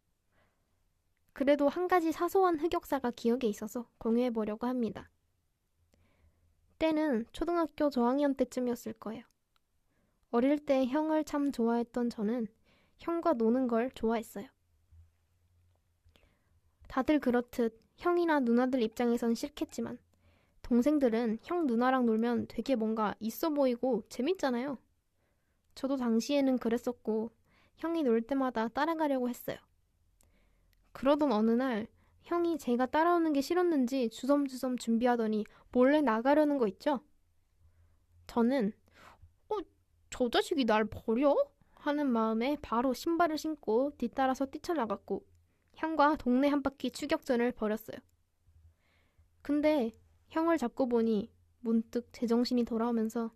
그래도 한 가지 사소한 흑역사가 기억에 있어서 공유해보려고 합니다. 때는 초등학교 저학년 때쯤이었을 거예요. 어릴 때 형을 참 좋아했던 저는 형과 노는 걸 좋아했어요. 다들 그렇듯 형이나 누나들 입장에선 싫겠지만 동생들은 형 누나랑 놀면 되게 뭔가 있어 보이고 재밌잖아요. 저도 당시에는 그랬었고 형이 놀 때마다 따라가려고 했어요. 그러던 어느 날 형이 제가 따라오는 게 싫었는지 주섬주섬 준비하더니 몰래 나가려는 거 있죠? 저는 저 자식이 날 버려? 하는 마음에 바로 신발을 신고 뒤따라서 뛰쳐나갔고 형과 동네 한 바퀴 추격전을 벌였어요. 근데 형을 잡고 보니 문득 제정신이 돌아오면서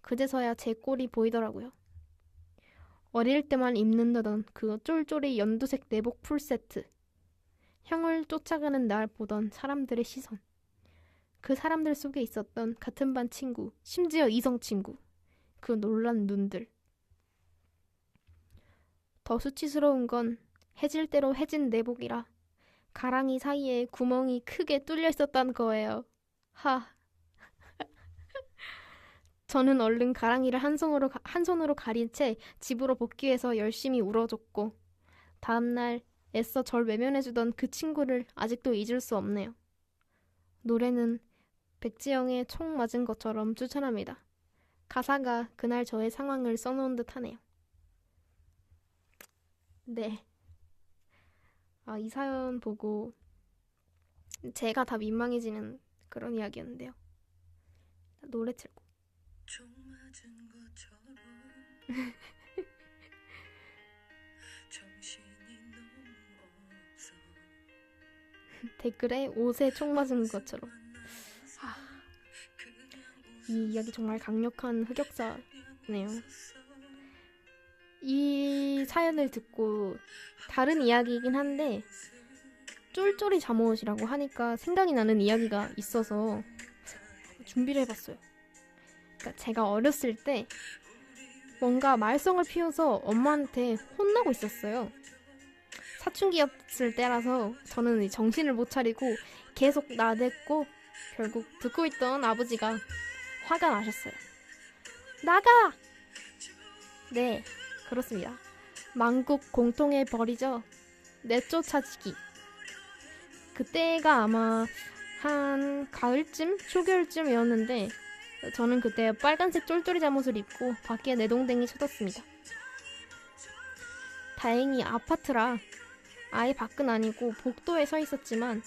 그제서야 제 꼴이 보이더라고요. 어릴 때만 입는다던 그 쫄쫄이 연두색 내복 풀세트. 형을 쫓아가는 날 보던 사람들의 시선. 그 사람들 속에 있었던 같은 반 친구, 심지어 이성 친구. 그 놀란 눈들. 더 수치스러운 건 해질 대로 해진 내복이라 가랑이 사이에 구멍이 크게 뚫려 있었다는 거예요. 저는 얼른 가랑이를 한 손으로 가린 채 집으로 복귀해서 열심히 울어줬고 다음날 애써 절 외면해주던 그 친구를 아직도 잊을 수 없네요. 노래는 백지영의 총 맞은 것처럼 추천합니다. 가사가 그날 저의 상황을 써놓은 듯 하네요. 네. 이 사연 보고 제가 다 민망해지는 그런 이야기였는데요. 노래 틀고. 총 맞은 것처럼 정신이 너무 없어. 댓글에 옷에 총 맞은 것처럼. 이 이야기 정말 강력한 흑역사네요. 이 사연을 듣고 다른 이야기이긴 한데 쫄쫄이 잠옷이라고 하니까 생각이 나는 이야기가 있어서 준비를 해봤어요. 그러니까 제가 어렸을 때 뭔가 말썽을 피워서 엄마한테 혼나고 있었어요. 사춘기였을 때라서 저는 정신을 못 차리고 계속 나댔고 결국 듣고 있던 아버지가 화가 나셨어요. 나가! 네, 그렇습니다. 만국 공통의 벌이죠. 내쫓아지기. 그때가 아마 한 가을쯤? 초겨울쯤이었는데 저는 그때 빨간색 쫄쫄이 잠옷을 입고 밖에 내동댕이 쳐졌습니다. 다행히 아파트라 아예 밖은 아니고 복도에 서 있었지만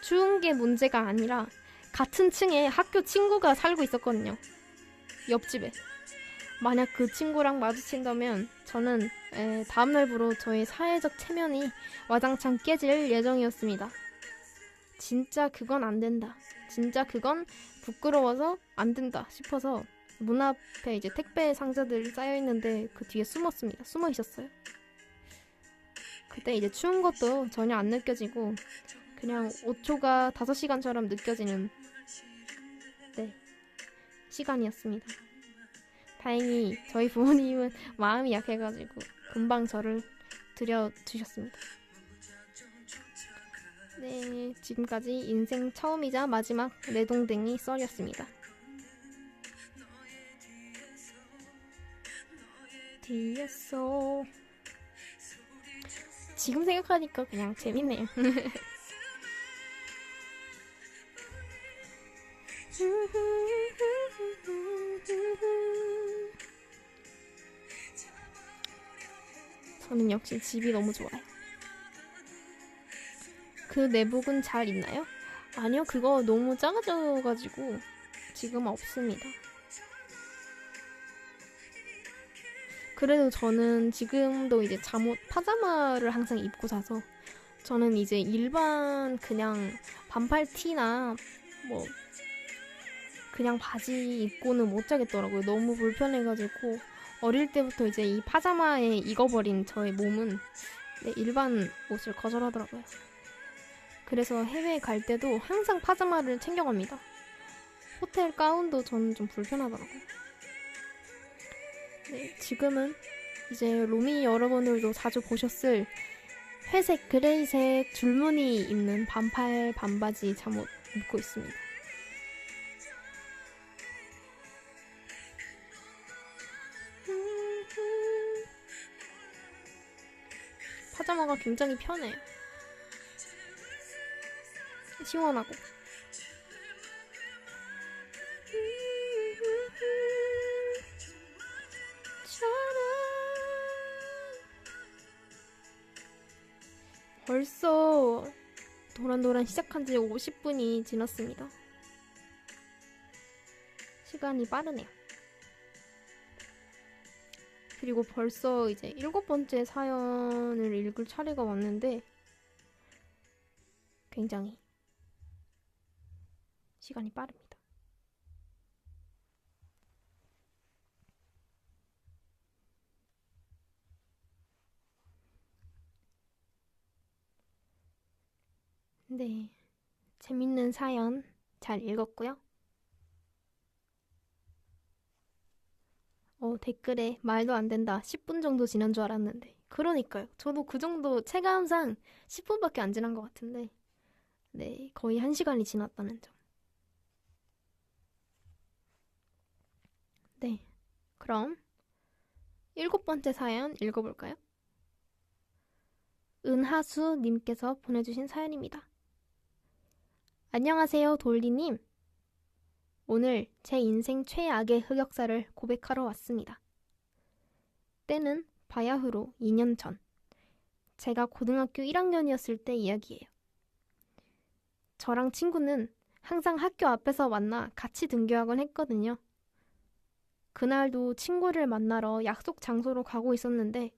추운 게 문제가 아니라 같은 층에 학교 친구가 살고 있었거든요. 옆집에. 만약 그 친구랑 마주친다면 저는 다음날부로 저의 사회적 체면이 와장창 깨질 예정이었습니다. 진짜 그건 안 된다. 진짜 그건 부끄러워서 안 된다 싶어서 문 앞에 이제 택배 상자들 쌓여있는데 그 뒤에 숨었습니다. 숨어 있었어요. 그때 이제 추운 것도 전혀 안 느껴지고 그냥 5초가 5시간처럼 느껴지는 시간이었습니다. 다행히 저희 부모님은 마음이 약해가지고 금방 저를 들여주셨습니다. 네, 지금까지 인생 처음이자 마지막 내동댕이 썰이었습니다. 뒤에서 지금 생각하니까 그냥 재밌네요. 저는 역시 집이 너무 좋아요. 그 내복은 잘 있나요? 아니요, 그거 너무 작아져가지고 지금 없습니다. 그래도 저는 지금도 이제 잠옷, 파자마를 항상 입고 자서 저는 이제 일반 그냥 반팔 티나 뭐 그냥 바지 입고는 못 자겠더라고요. 너무 불편해가지고 어릴 때부터 이제 이 파자마에 익어버린 저의 몸은 일반 옷을 거절하더라고요. 그래서 해외에 갈 때도 항상 파자마를 챙겨갑니다. 호텔 가운도 저는 좀 불편하더라고요. 네, 지금은 이제 로미 여러분들도 자주 보셨을 회색, 그레이색 줄무늬 있는 반팔 반바지 잠옷 입고 있습니다. 파자마가 굉장히 편해요. 시원하고. 벌써 도란도란 시작한 지 50분이 지났습니다. 시간이 빠르네요. 그리고 벌써 이제 7번째 사연을 읽을 차례가 왔는데 굉장히 시간이 빠릅니다. 네, 재밌는 사연 잘 읽었고요. 댓글에 말도 안 된다. 10분 정도 지난 줄 알았는데. 그러니까요. 저도 그 정도 체감상 10분밖에 안 지난 것 같은데 네, 거의 1시간이 지났다는 점. 네, 그럼 7번째 사연 읽어볼까요? 은하수님께서 보내주신 사연입니다. 안녕하세요, 돌리님. 오늘 제 인생 최악의 흑역사를 고백하러 왔습니다. 때는 바야흐로 2년 전. 제가 고등학교 1학년이었을 때 이야기예요. 저랑 친구는 항상 학교 앞에서 만나 같이 등교하곤 했거든요. 그날도 친구를 만나러 약속 장소로 가고 있었는데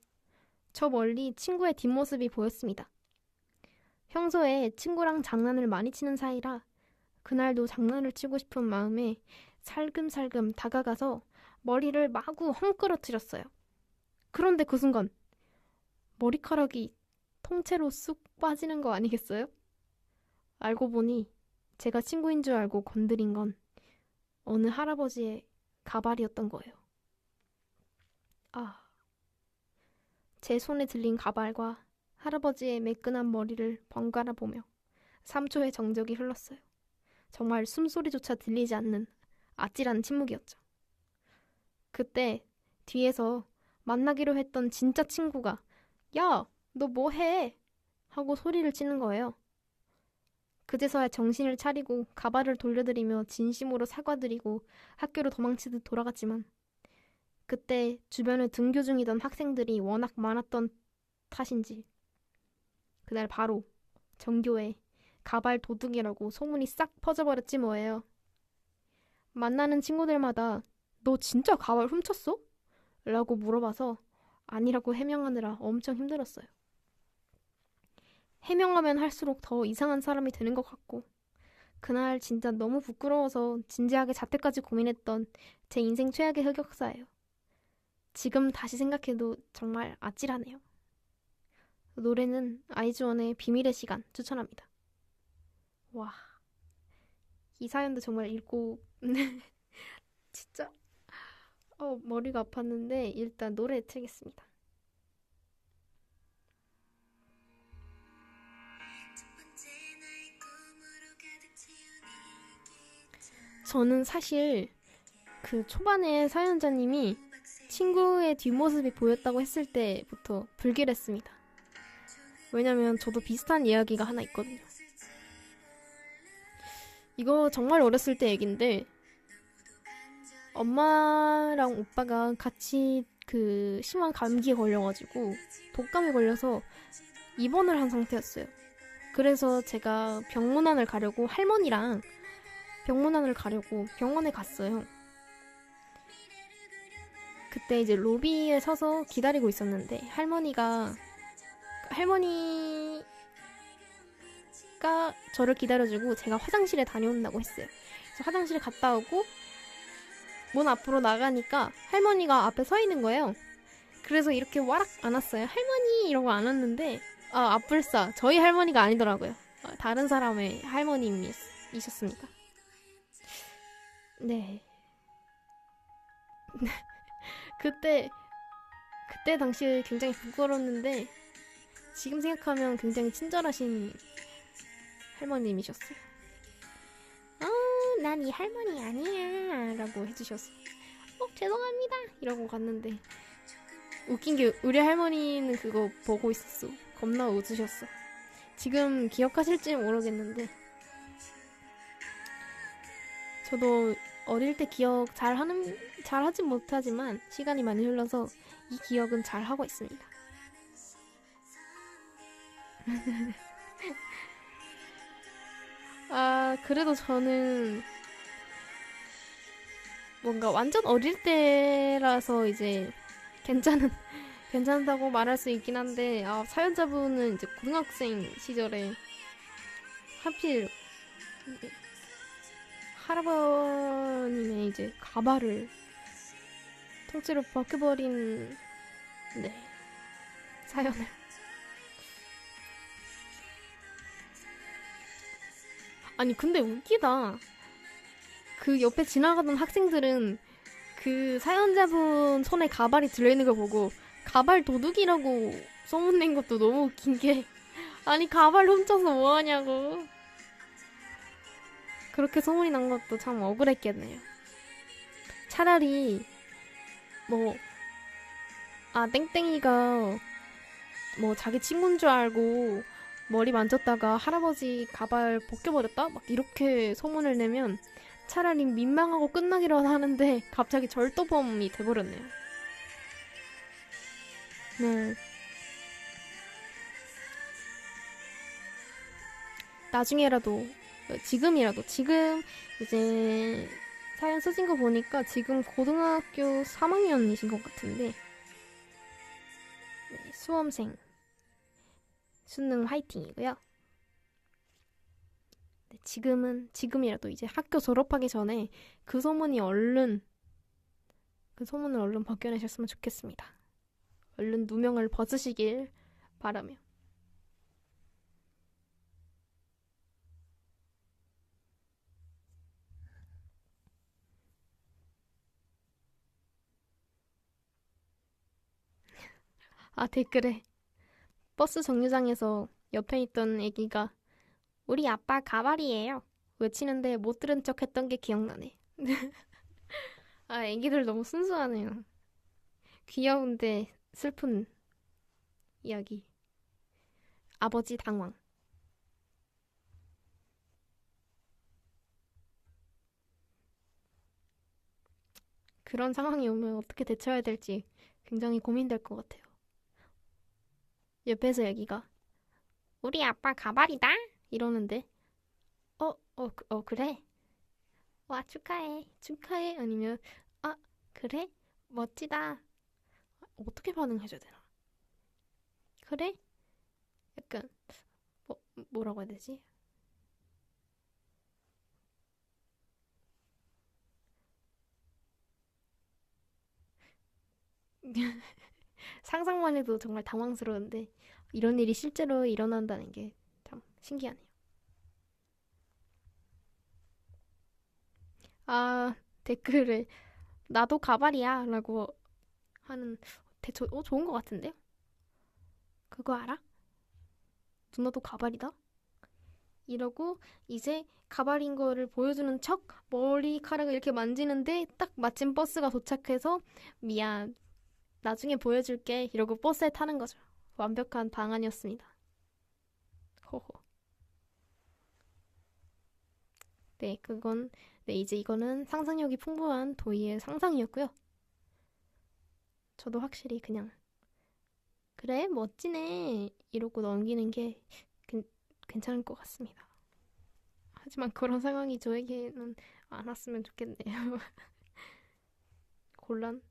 저 멀리 친구의 뒷모습이 보였습니다. 평소에 친구랑 장난을 많이 치는 사이라 그날도 장난을 치고 싶은 마음에 살금살금 다가가서 머리를 마구 헝끌어뜨렸어요. 그런데 그 순간 머리카락이 통째로 쑥 빠지는 거 아니겠어요? 알고 보니 제가 친구인 줄 알고 건드린 건 어느 할아버지의 가발이었던 거예요. 제 손에 들린 가발과 할아버지의 매끈한 머리를 번갈아 보며 3초의 정적이 흘렀어요. 정말 숨소리조차 들리지 않는 아찔한 침묵이었죠. 그때 뒤에서 만나기로 했던 진짜 친구가 야, 너 뭐 해? 하고 소리를 치는 거예요. 그제서야 정신을 차리고 가발을 돌려드리며 진심으로 사과드리고 학교로 도망치듯 돌아갔지만 그때 주변에 등교 중이던 학생들이 워낙 많았던 탓인지 그날 바로 전교에 가발 도둑이라고 소문이 싹 퍼져버렸지 뭐예요. 만나는 친구들마다 너 진짜 가발 훔쳤어? 라고 물어봐서 아니라고 해명하느라 엄청 힘들었어요. 해명하면 할수록 더 이상한 사람이 되는 것 같고 그날 진짜 너무 부끄러워서 진지하게 자퇴까지 고민했던 제 인생 최악의 흑역사예요. 지금 다시 생각해도 정말 아찔하네요. 노래는 아이즈원의 비밀의 시간 추천합니다. 와, 이 사연도 정말 읽고 진짜 머리가 아팠는데 일단 노래 틀겠습니다. 저는 사실 그 초반에 사연자님이 친구의 뒷모습이 보였다고 했을 때부터 불길했습니다. 왜냐면 저도 비슷한 이야기가 하나 있거든요. 이거 정말 어렸을 때 얘긴데 엄마랑 오빠가 같이 그 심한 감기에 걸려가지고 독감에 걸려서 입원을 한 상태였어요. 그래서 제가 병문안을 가려고 할머니랑 병원에 갔어요. 그때 이제 로비에 서서 기다리고 있었는데 할머니가 저를 기다려주고 제가 화장실에 다녀온다고 했어요. 그래서 화장실에 갔다 오고 문 앞으로 나가니까 할머니가 앞에 서 있는 거예요. 그래서 이렇게 와락 안았어요. 할머니 이러고 안았는데 앞불싸 저희 할머니가 아니더라고요. 다른 사람의 할머님이셨습니다. 네. 그때 당시에 굉장히 부끄러웠는데 지금 생각하면 굉장히 친절하신 할머님이셨어요. 난 이 할머니 아니야 라고 해주셨어요. 죄송합니다 이러고 갔는데 웃긴 게 우리 할머니는 그거 보고 있었어. 겁나 웃으셨어. 지금 기억하실지 모르겠는데 저도 어릴 때 기억 잘하진 못하지만 시간이 많이 흘러서 이 기억은 잘하고 있습니다. 그래도 저는 뭔가 완전 어릴 때라서 이제 괜찮다고 말할 수 있긴 한데 사연자분은 이제 고등학생 시절에 하필 할아버님의 이제 가발을 통째로 벗겨버린 사연을 아니 근데 웃기다. 그 옆에 지나가던 학생들은 그 사연자분 손에 가발이 들어있는 걸 보고 가발 도둑이라고 소문낸 것도 너무 웃긴 게 아니 가발 훔쳐서 뭐하냐고. 그렇게 소문이 난 것도 참 억울했겠네요. 차라리 땡땡이가 자기 친구인 줄 알고 머리 만졌다가 할아버지 가발 벗겨버렸다? 막 이렇게 소문을 내면 차라리 민망하고 끝나기라도 하는데 갑자기 절도범이 돼버렸네요. 네. 나중에라도, 지금 이제 사연 쓰신 거 보니까 지금 고등학교 3학년이신 것 같은데, 네, 수험생, 수능 화이팅이고요. 네, 지금이라도 이제 학교 졸업하기 전에 그 소문을 얼른 벗겨내셨으면 좋겠습니다. 얼른 누명을 벗으시길 바라며. 아, 댓글에 버스 정류장에서 옆에 있던 애기가 우리 아빠 가발이에요 외치는데 못 들은 척 했던 게 기억나네. 아, 애기들 너무 순수하네요. 귀여운데 슬픈 이야기. 아버지 당황. 그런 상황이 오면 어떻게 대처해야 될지 굉장히 고민될 것 같아요. 옆에서 애기가 우리 아빠 가발이다 이러는데 그래? 와, 축하해. 아니면 아, 그래? 멋지다. 어떻게 반응해줘야 되나? 그래? 약간 뭐라고 해야 되지? 상상만 해도 정말 당황스러운데 이런 일이 실제로 일어난다는 게 참 신기하네요. 아, 댓글에 나도 가발이야 라고 하는 대처 좋은 것 같은데요? 그거 알아? 누나도 가발이다? 이러고 이제 가발인 거를 보여주는 척 머리카락을 이렇게 만지는데 딱 마침 버스가 도착해서 미안, 나중에 보여줄게 이러고 버스에 타는 거죠. 완벽한 방안이었습니다. 호호. 네, 이제 이거는 상상력이 풍부한 도희의 상상이었고요. 저도 확실히 그냥 그래, 멋지네 이러고 넘기는 게 괜찮을 것 같습니다. 하지만 그런 상황이 저에게는 안 왔으면 좋겠네요. 곤란.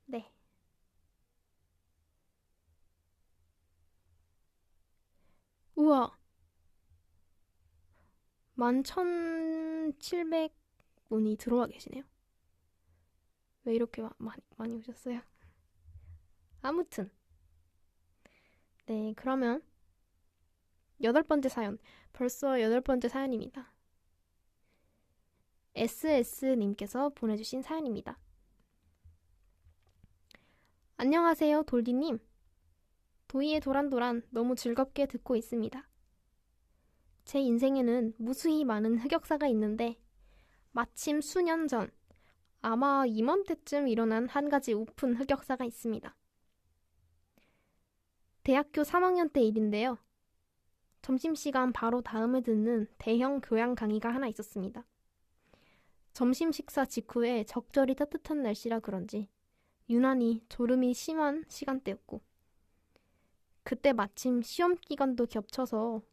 네. 우와, 11,700분이 들어와 계시네요. 왜 이렇게 많이 오셨어요? 아무튼. 네, 그러면 8번째 사연. 벌써 8번째 사연입니다. SS님께서 보내주신 사연입니다. 안녕하세요, 돌디님. 도희의 도란도란 너무 즐겁게 듣고 있습니다. 제 인생에는 무수히 많은 흑역사가 있는데 마침 수년 전, 아마 이맘때쯤 일어난 한 가지 우픈 흑역사가 있습니다. 대학교 3학년 때 일인데요. 점심시간 바로 다음에 듣는 대형 교양 강의가 하나 있었습니다. 점심 식사 직후에 적절히 따뜻한 날씨라 그런지 유난히 졸음이 심한 시간대였고 그때 마침 시험 기간도 겹쳐서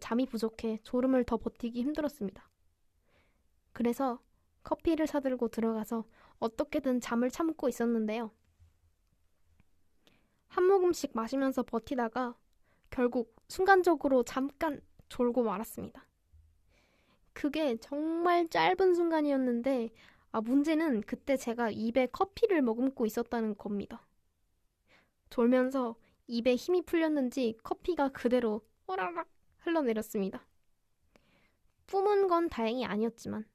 잠이 부족해 졸음을 더 버티기 힘들었습니다. 그래서 커피를 사들고 들어가서 어떻게든 잠을 참고 있었는데요. 한 모금씩 마시면서 버티다가 결국 순간적으로 잠깐 졸고 말았습니다. 그게 정말 짧은 순간이었는데 문제는 그때 제가 입에 커피를 머금고 있었다는 겁니다. 졸면서 입에 힘이 풀렸는지 커피가 그대로 호라락 흘러내렸습니다. 뿜은 건 다행히 아니었지만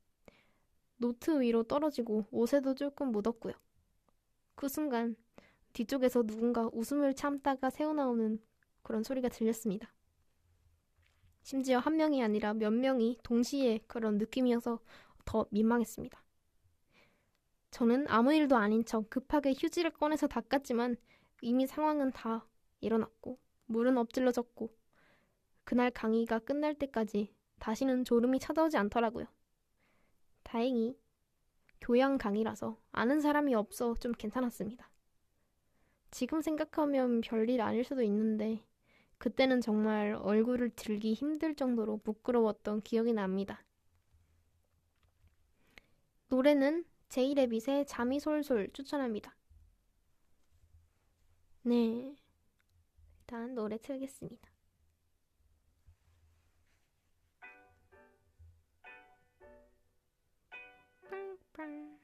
노트 위로 떨어지고 옷에도 조금 묻었고요. 그 순간 뒤쪽에서 누군가 웃음을 참다가 새어나오는 그런 소리가 들렸습니다. 심지어 한 명이 아니라 몇 명이 동시에 그런 느낌이어서 더 민망했습니다. 저는 아무 일도 아닌 척 급하게 휴지를 꺼내서 닦았지만 이미 상황은 다 일어났고 물은 엎질러졌고 그날 강의가 끝날 때까지 다시는 졸음이 찾아오지 않더라고요. 다행히 교양 강의라서 아는 사람이 없어 좀 괜찮았습니다. 지금 생각하면 별일 아닐 수도 있는데 그때는 정말 얼굴을 들기 힘들 정도로 부끄러웠던 기억이 납니다. 노래는 제이레빗의 잠이 솔솔 추천합니다. 네, 일단 노래 틀겠습니다. 빵빵.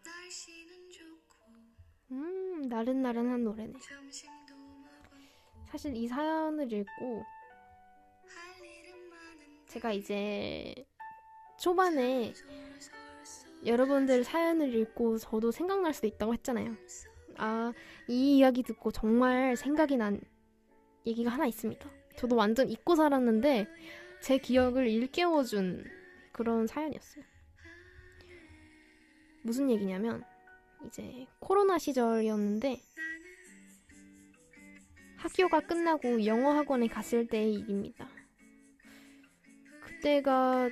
날씨는 좋고 나른나른한 노래네. 점심도 먹었고 사실 이 사연을 읽고 할 일은 많은데 제가 이제 초반에 솔솔 여러분들 사연을 읽고 저도 생각날 수도 있다고 했잖아요. 아, 이 이야기 듣고 정말 생각이 난 얘기가 하나 있습니다. 저도 완전 잊고 살았는데 제 기억을 일깨워준 그런 사연이었어요. 무슨 얘기냐면 이제 코로나 시절이었는데 학교가 끝나고 영어 학원에 갔을 때의 일입니다. 그때가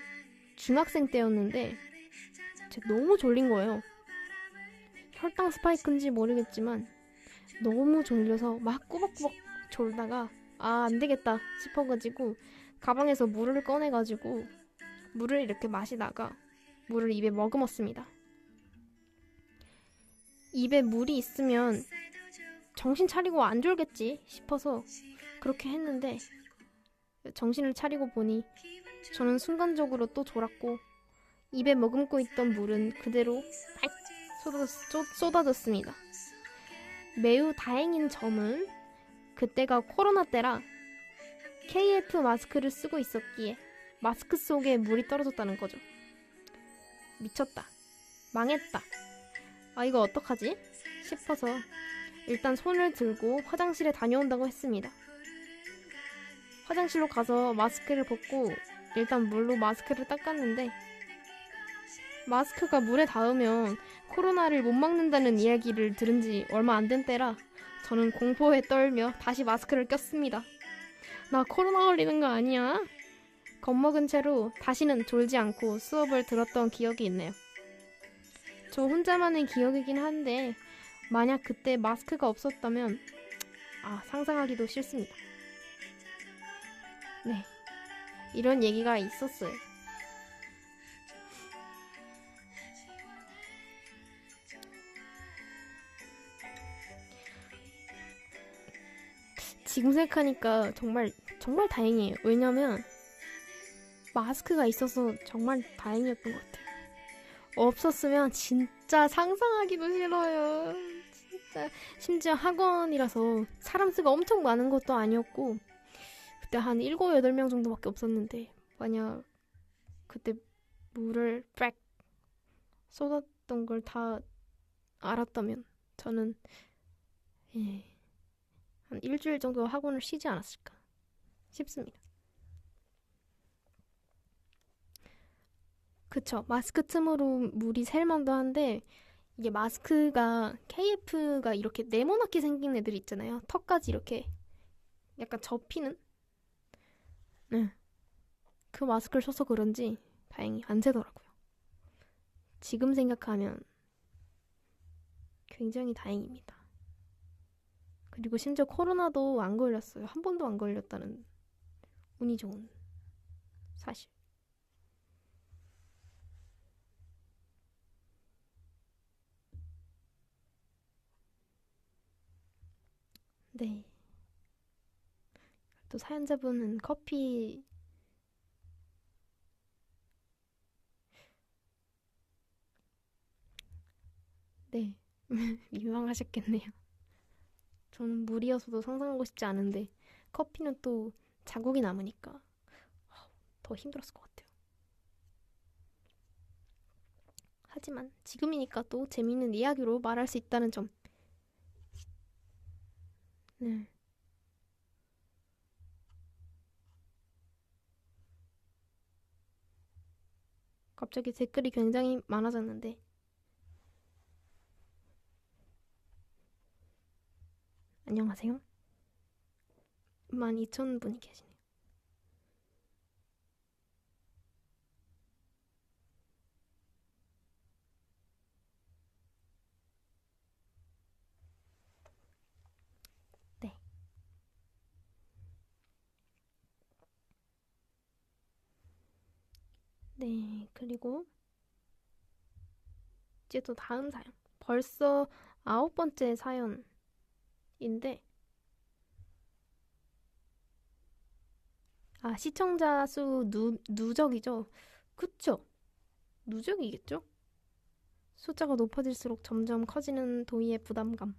중학생 때였는데 제가 너무 졸린 거예요. 혈당 스파이크인지 모르겠지만 너무 졸려서 막 꾸벅꾸벅 졸다가 아, 안 되겠다 싶어가지고 가방에서 물을 꺼내가지고 물을 이렇게 마시다가 물을 입에 머금었습니다. 입에 물이 있으면 정신 차리고 안 졸겠지 싶어서 그렇게 했는데 정신을 차리고 보니 저는 순간적으로 또 졸았고 입에 머금고 있던 물은 그대로 쏟아졌습니다. 매우 다행인 점은 그때가 코로나 때라 KF 마스크를 쓰고 있었기에 마스크 속에 물이 떨어졌다는 거죠. 미쳤다. 망했다. 아, 이거 어떡하지? 싶어서 일단 손을 들고 화장실에 다녀온다고 했습니다. 화장실로 가서 마스크를 벗고 일단 물로 마스크를 닦았는데 마스크가 물에 닿으면 코로나를 못 막는다는 이야기를 들은 지 얼마 안 된 때라 저는 공포에 떨며 다시 마스크를 꼈습니다. 나 코로나 걸리는 거 아니야? 겁먹은 채로 다시는 졸지 않고 수업을 들었던 기억이 있네요. 저 혼자만의 기억이긴 한데 만약 그때 마스크가 없었다면 상상하기도 싫습니다. 네, 이런 얘기가 있었어요. 지금 생각하니까 정말 다행이에요. 왜냐면 마스크가 있어서 정말 다행이었던 것 같아요. 없었으면 진짜 상상하기도 싫어요. 진짜 심지어 학원이라서 사람 수가 엄청 많은 것도 아니었고 그때 한 7, 8명 정도밖에 없었는데 만약 그때 물을 빡 쏟았던 걸 다 알았다면 저는 한 일주일 정도 학원을 쉬지 않았을까 싶습니다. 그쵸. 마스크 틈으로 물이 샐만도 한데 이게 마스크가 KF가 이렇게 네모나게 생긴 애들 있잖아요. 턱까지 이렇게 약간 접히는? 네. 그 마스크를 써서 그런지 다행히 안 새더라고요. 지금 생각하면 굉장히 다행입니다. 그리고 심지어 코로나도 안 걸렸어요. 한 번도 안 걸렸다는 운이 좋은 사실. 네. 또 사연자분은 커피 네. 민망하셨겠네요. 저는 물이어서도 상상하고 싶지 않은데 커피는 또 자국이 남으니까 더 힘들었을 것 같아요. 하지만 지금이니까 또 재미있는 이야기로 말할 수 있다는 점. 네. 갑자기 댓글이 굉장히 많아졌는데 안녕하세요. 12,000분이 계시네요. 네. 네, 그리고 이제 또 다음 사연. 벌써 9번째 사연인데, 시청자 수 누적이죠? 그쵸? 누적이겠죠? 숫자가 높아질수록 점점 커지는 도희의 부담감.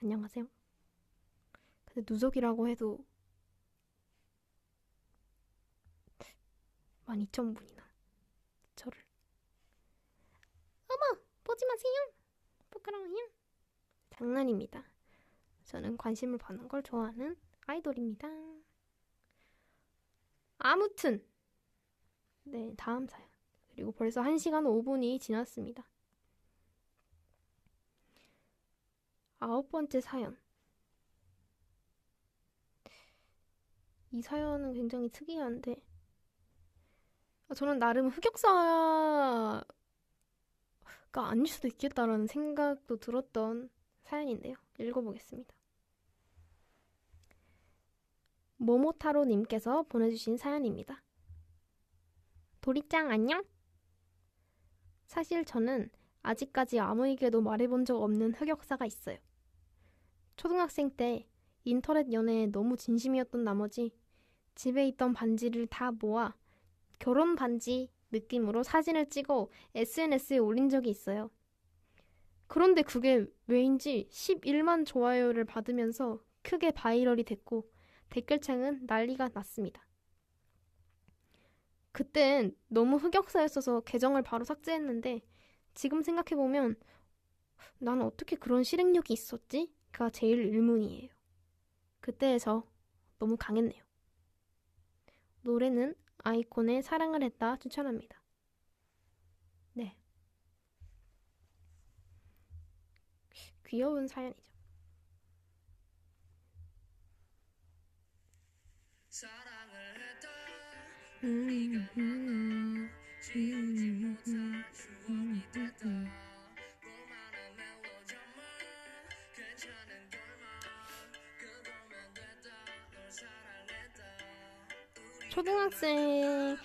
안녕하세요. 근데 누적이라고 해도 12,000분이나 저를. 어머! 보지 마세요! 부끄러워요. 장난입니다. 저는 관심을 받는 걸 좋아하는 아이돌입니다. 아무튼 네, 다음 사연. 그리고 벌써 1시간 5분이 지났습니다. 9번째 사연. 이 사연은 굉장히 특이한데 저는 나름 흑역사가 아닐 수도 있겠다라는 생각도 들었던 사연인데요. 읽어보겠습니다. 모모타로님께서 보내주신 사연입니다. 도리짱 안녕? 사실 저는 아직까지 아무에게도 말해본 적 없는 흑역사가 있어요. 초등학생 때 인터넷 연애에 너무 진심이었던 나머지 집에 있던 반지를 다 모아 결혼 반지 느낌으로 사진을 찍어 SNS에 올린 적이 있어요. 그런데 그게 왜인지 11만 좋아요를 받으면서 크게 바이럴이 됐고 댓글창은 난리가 났습니다. 그땐 너무 흑역사였어서 계정을 바로 삭제했는데 지금 생각해보면 난 어떻게 그런 실행력이 있었지? 가 제일 의문이에요. 그때의 저 너무 강했네요. 노래는 아이콘의 사랑을 했다 추천합니다. 네. 귀여운 사연이죠. 초등학생이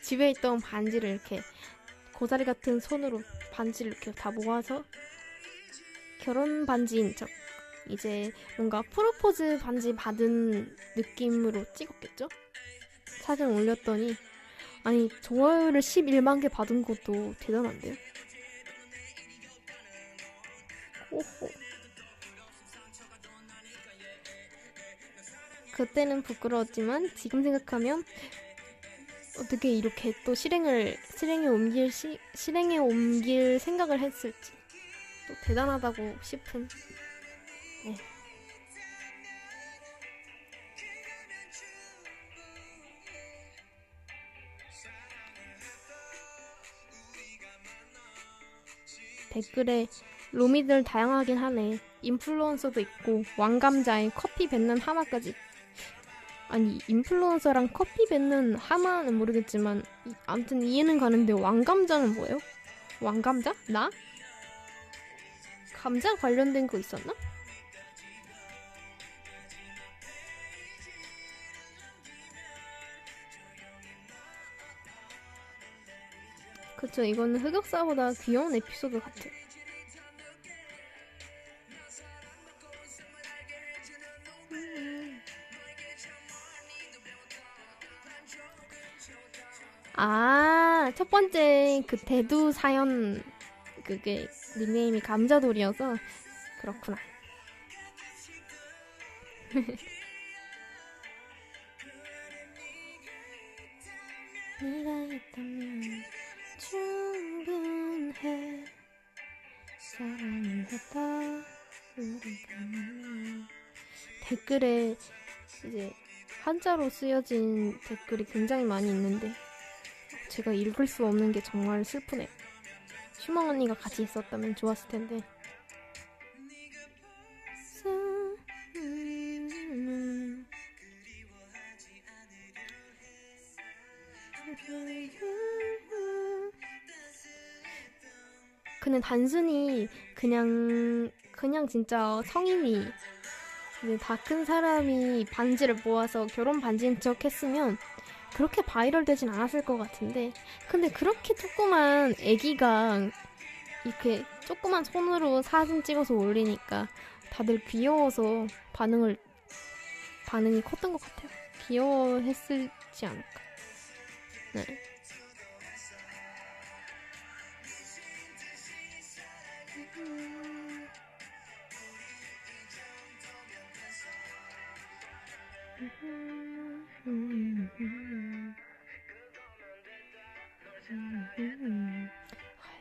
집에 있던 반지를 이렇게 고사리 같은 손으로 반지를 이렇게 다 모아서 결혼 반지인 척 이제 뭔가 프로포즈 반지 받은 느낌으로 찍었겠죠? 사진 올렸더니 아니 좋아요를 11만 개 받은 것도 대단한데요? 오호. 그때는 부끄러웠지만 지금 생각하면 어떻게 이렇게 또 실행에 옮길 생각을 했을지 또 대단하다고 싶은. 네. 댓글에 로미들 다양하긴 하네. 인플루언서도 있고 왕감자에 커피 뱉는 하마까지. 아니 인플루언서랑 커피 뱉는 하마는 모르겠지만 아무튼 이해는 가는데 왕감자는 뭐예요? 왕감자? 나? 감자 관련된 거 있었나? 그쵸, 이거는 흑역사보다 귀여운 에피소드 같아. 첫 번째 그 대두 사연 그게 닉네임이 감자돌이어서 그렇구나. 네가 있다면 충분해. 사랑을 했다 우리가 만나. 댓글에 이제 한자로 쓰여진 댓글이 굉장히 많이 있는데 제가 읽을 수 없는 게 정말 슬프네요. 희망 언니가 같이 있었다면 좋았을 텐데. 그는 단순히 그냥 진짜 성인이 다 큰 사람이 반지를 모아서 결혼 반지인 척 했으면 그렇게 바이럴 되진 않았을 것 같은데, 근데 그렇게 조그만 애기가 이렇게 조그만 손으로 사진 찍어서 올리니까 다들 귀여워서 반응이 컸던 것 같아요. 귀여워했을지 않을까. 네.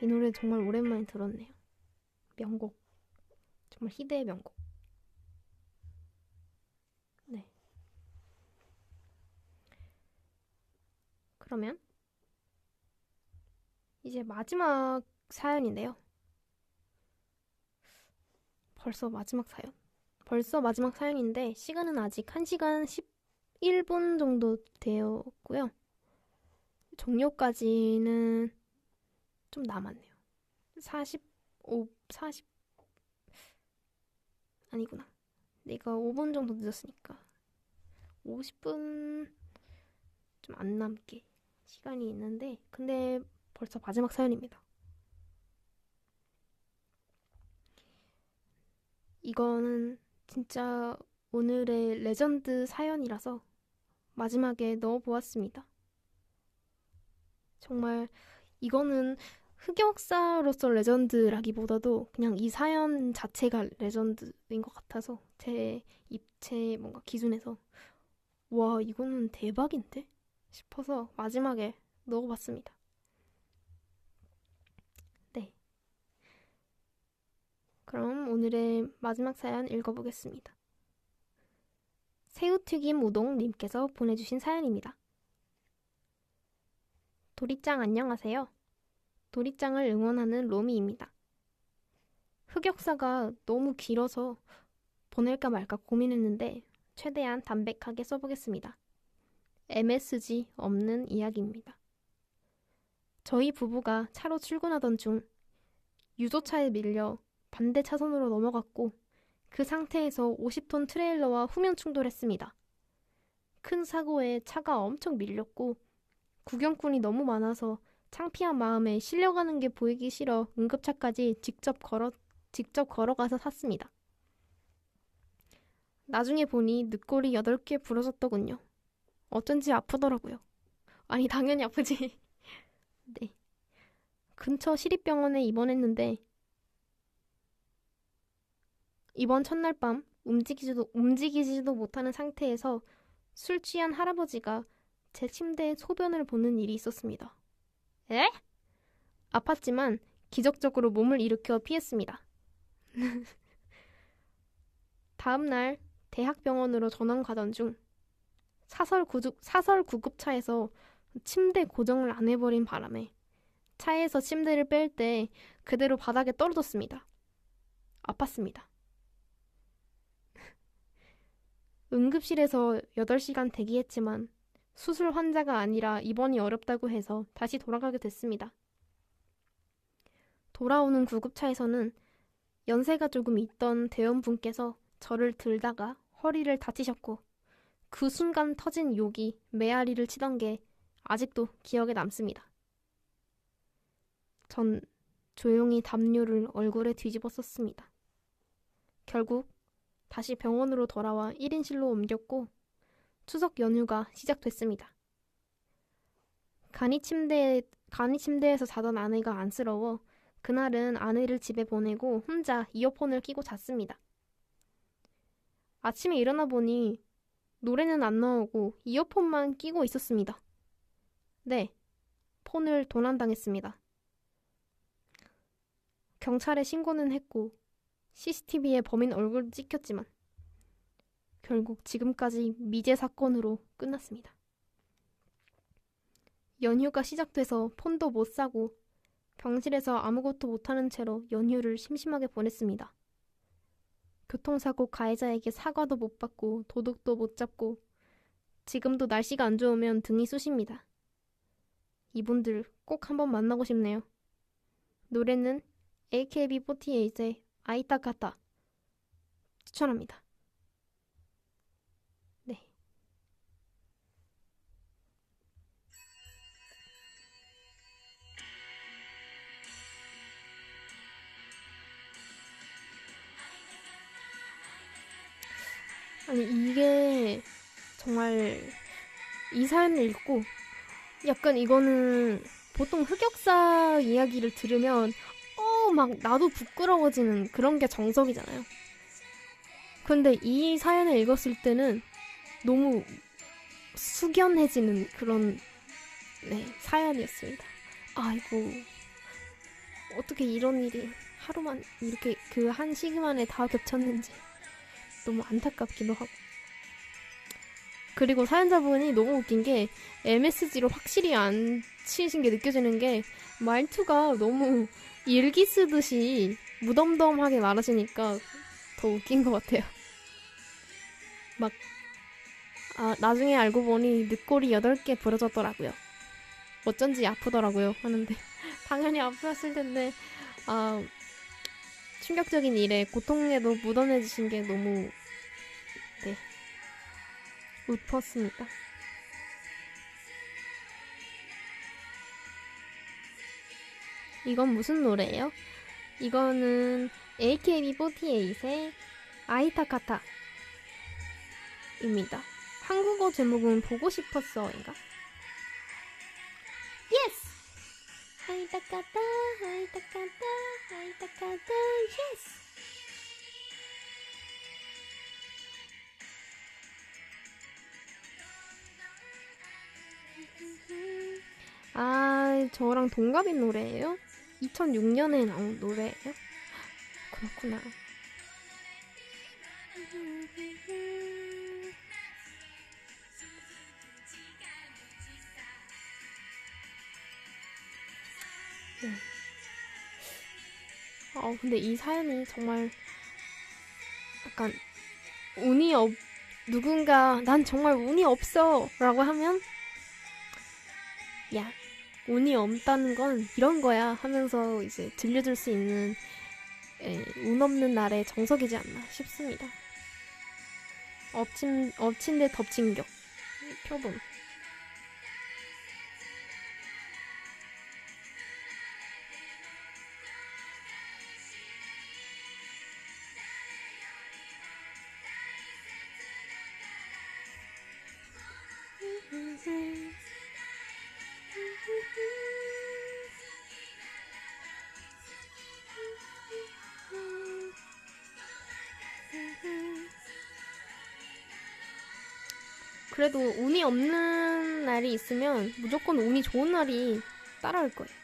이 노래 정말 오랜만에 들었네요. 명곡. 정말 희대의 명곡. 네. 그러면 이제 마지막 사연인데요. 벌써 마지막 사연인데 시간은 아직 1시간 11분 정도 되었고요. 종료까지는 좀 남았네요. 40 아니구나. 내가 5분 정도 늦었으니까 50분 좀 안 남게 시간이 있는데, 근데 벌써 마지막 사연입니다. 이거는 진짜 오늘의 레전드 사연이라서 마지막에 넣어보았습니다. 정말 이거는 흑역사로서 레전드라기보다도 그냥 이 사연 자체가 레전드인 것 같아서 제 뭔가 기준에서 와, 이거는 대박인데? 싶어서 마지막에 넣어봤습니다. 네. 그럼 오늘의 마지막 사연 읽어보겠습니다. 새우튀김 우동님께서 보내주신 사연입니다. 도리짱 안녕하세요. 도리짱을 응원하는 로미입니다. 흑역사가 너무 길어서 보낼까 말까 고민했는데 최대한 담백하게 써보겠습니다. MSG 없는 이야기입니다. 저희 부부가 차로 출근하던 중 유조차에 밀려 반대 차선으로 넘어갔고 그 상태에서 50톤 트레일러와 후면 충돌했습니다. 큰 사고에 차가 엄청 밀렸고 구경꾼이 너무 많아서 창피한 마음에 실려가는 게 보이기 싫어 응급차까지 직접 걸어가서 탔습니다. 나중에 보니 늑골이 8개 부러졌더군요. 어쩐지 아프더라고요. 아니, 당연히 아프지. 네. 근처 시립병원에 입원했는데 이번 첫날 밤 움직이지도 못하는 상태에서 술 취한 할아버지가 제 침대에 소변을 보는 일이 있었습니다. 에? 아팠지만 기적적으로 몸을 일으켜 피했습니다. 다음날 대학병원으로 전원 가던 중 사설 구급차에서 침대 고정을 안 해버린 바람에 차에서 침대를 뺄 때 그대로 바닥에 떨어졌습니다. 아팠습니다. 응급실에서 8시간 대기했지만 수술 환자가 아니라 입원이 어렵다고 해서 다시 돌아가게 됐습니다. 돌아오는 구급차에서는 연세가 조금 있던 대원분께서 저를 들다가 허리를 다치셨고 그 순간 터진 욕이 메아리를 치던 게 아직도 기억에 남습니다. 전 조용히 담요를 얼굴에 뒤집어 썼습니다. 결국 다시 병원으로 돌아와 1인실로 옮겼고 추석 연휴가 시작됐습니다. 간이 침대에서 자던 아내가 안쓰러워 그날은 아내를 집에 보내고 혼자 이어폰을 끼고 잤습니다. 아침에 일어나 보니 노래는 안 나오고 이어폰만 끼고 있었습니다. 네, 폰을 도난당했습니다. 경찰에 신고는 했고 CCTV에 범인 얼굴도 찍혔지만 결국 지금까지 미제 사건으로 끝났습니다. 연휴가 시작돼서 폰도 못 사고 병실에서 아무것도 못하는 채로 연휴를 심심하게 보냈습니다. 교통사고 가해자에게 사과도 못 받고 도둑도 못 잡고 지금도 날씨가 안 좋으면 등이 쑤십니다. 이분들 꼭 한번 만나고 싶네요. 노래는 AKB48의 아이타카타 추천합니다. 네. 아니 이게 정말 이 사연을 읽고 약간 이거는 보통 흑역사 이야기를 들으면 막 나도 부끄러워지는 그런 게 정석이잖아요. 근데 이 사연을 읽었을 때는 너무 숙연해지는 그런 사연이었습니다. 아이고 어떻게 이런 일이 하루만 이렇게 그 한 시기만에 다 겹쳤는지 너무 안타깝기도 하고. 그리고 사연자분이 너무 웃긴 게 MSG로 확실히 안 치신 게 느껴지는 게 말투가 너무 일기 쓰듯이 무덤덤하게 말하시니까 더 웃긴 것 같아요. 나중에 알고 보니 늑골이 8개 부러졌더라고요. 어쩐지 아프더라고요 하는데 당연히 아팠을 텐데 충격적인 일에 고통에도 묻어내주신 게 너무 웃었습니다. 이건 무슨 노래예요? 이거는 AKB48의 아이타카타입니다. 한국어 제목은 보고 싶었어인가? 예스! 아이타카타 아이타카타 아이타카타 예스! 저랑 동갑인 노래예요? 2006년에 나온 노래예요? 그렇구나. 네. 근데 이 사연이 정말 약간 누군가 난 정말 운이 없어 라고 하면 야 운이 없다는 건 이런 거야 하면서 이제 들려줄 수 있는 운 없는 날의 정석이지 않나 싶습니다. 엎친 데 덮친 격 표본. 그래도 운이 없는 날이 있으면 무조건 운이 좋은 날이 따라올 거예요.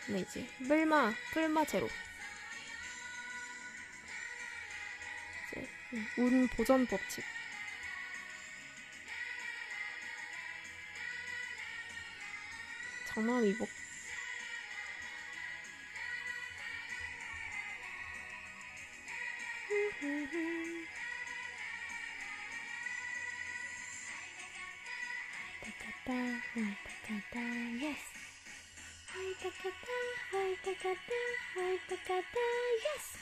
근데 이제 뿔마 제로. 이제 운 보전 법칙. 장마 위복. 아이타카타 예스. 아이타카타 예스.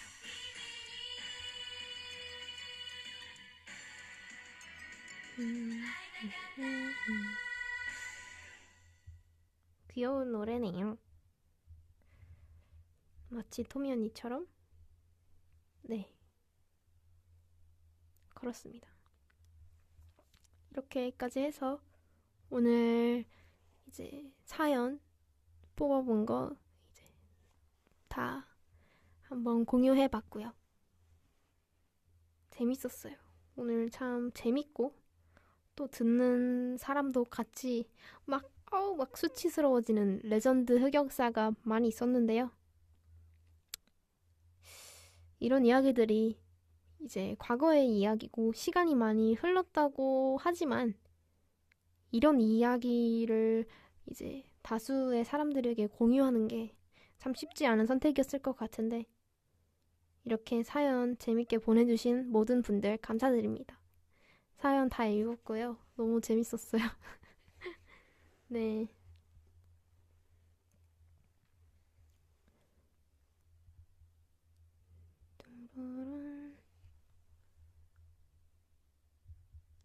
귀여운 노래네요. 마치 토미 언니처럼? 네. 그렇습니다. 이렇게까지 해서 오늘 이제 사연 뽑아본 거 이제 다 한번 공유해봤고요. 재밌었어요. 오늘 참 재밌고 또 듣는 사람도 같이 막 수치스러워지는 레전드 흑역사가 많이 있었는데요. 이런 이야기들이 이제 과거의 이야기고 시간이 많이 흘렀다고 하지만 이런 이야기를 이제 다수의 사람들에게 공유하는 게 참 쉽지 않은 선택이었을 것 같은데 이렇게 사연 재밌게 보내주신 모든 분들 감사드립니다. 사연 다 읽었고요. 너무 재밌었어요. 네.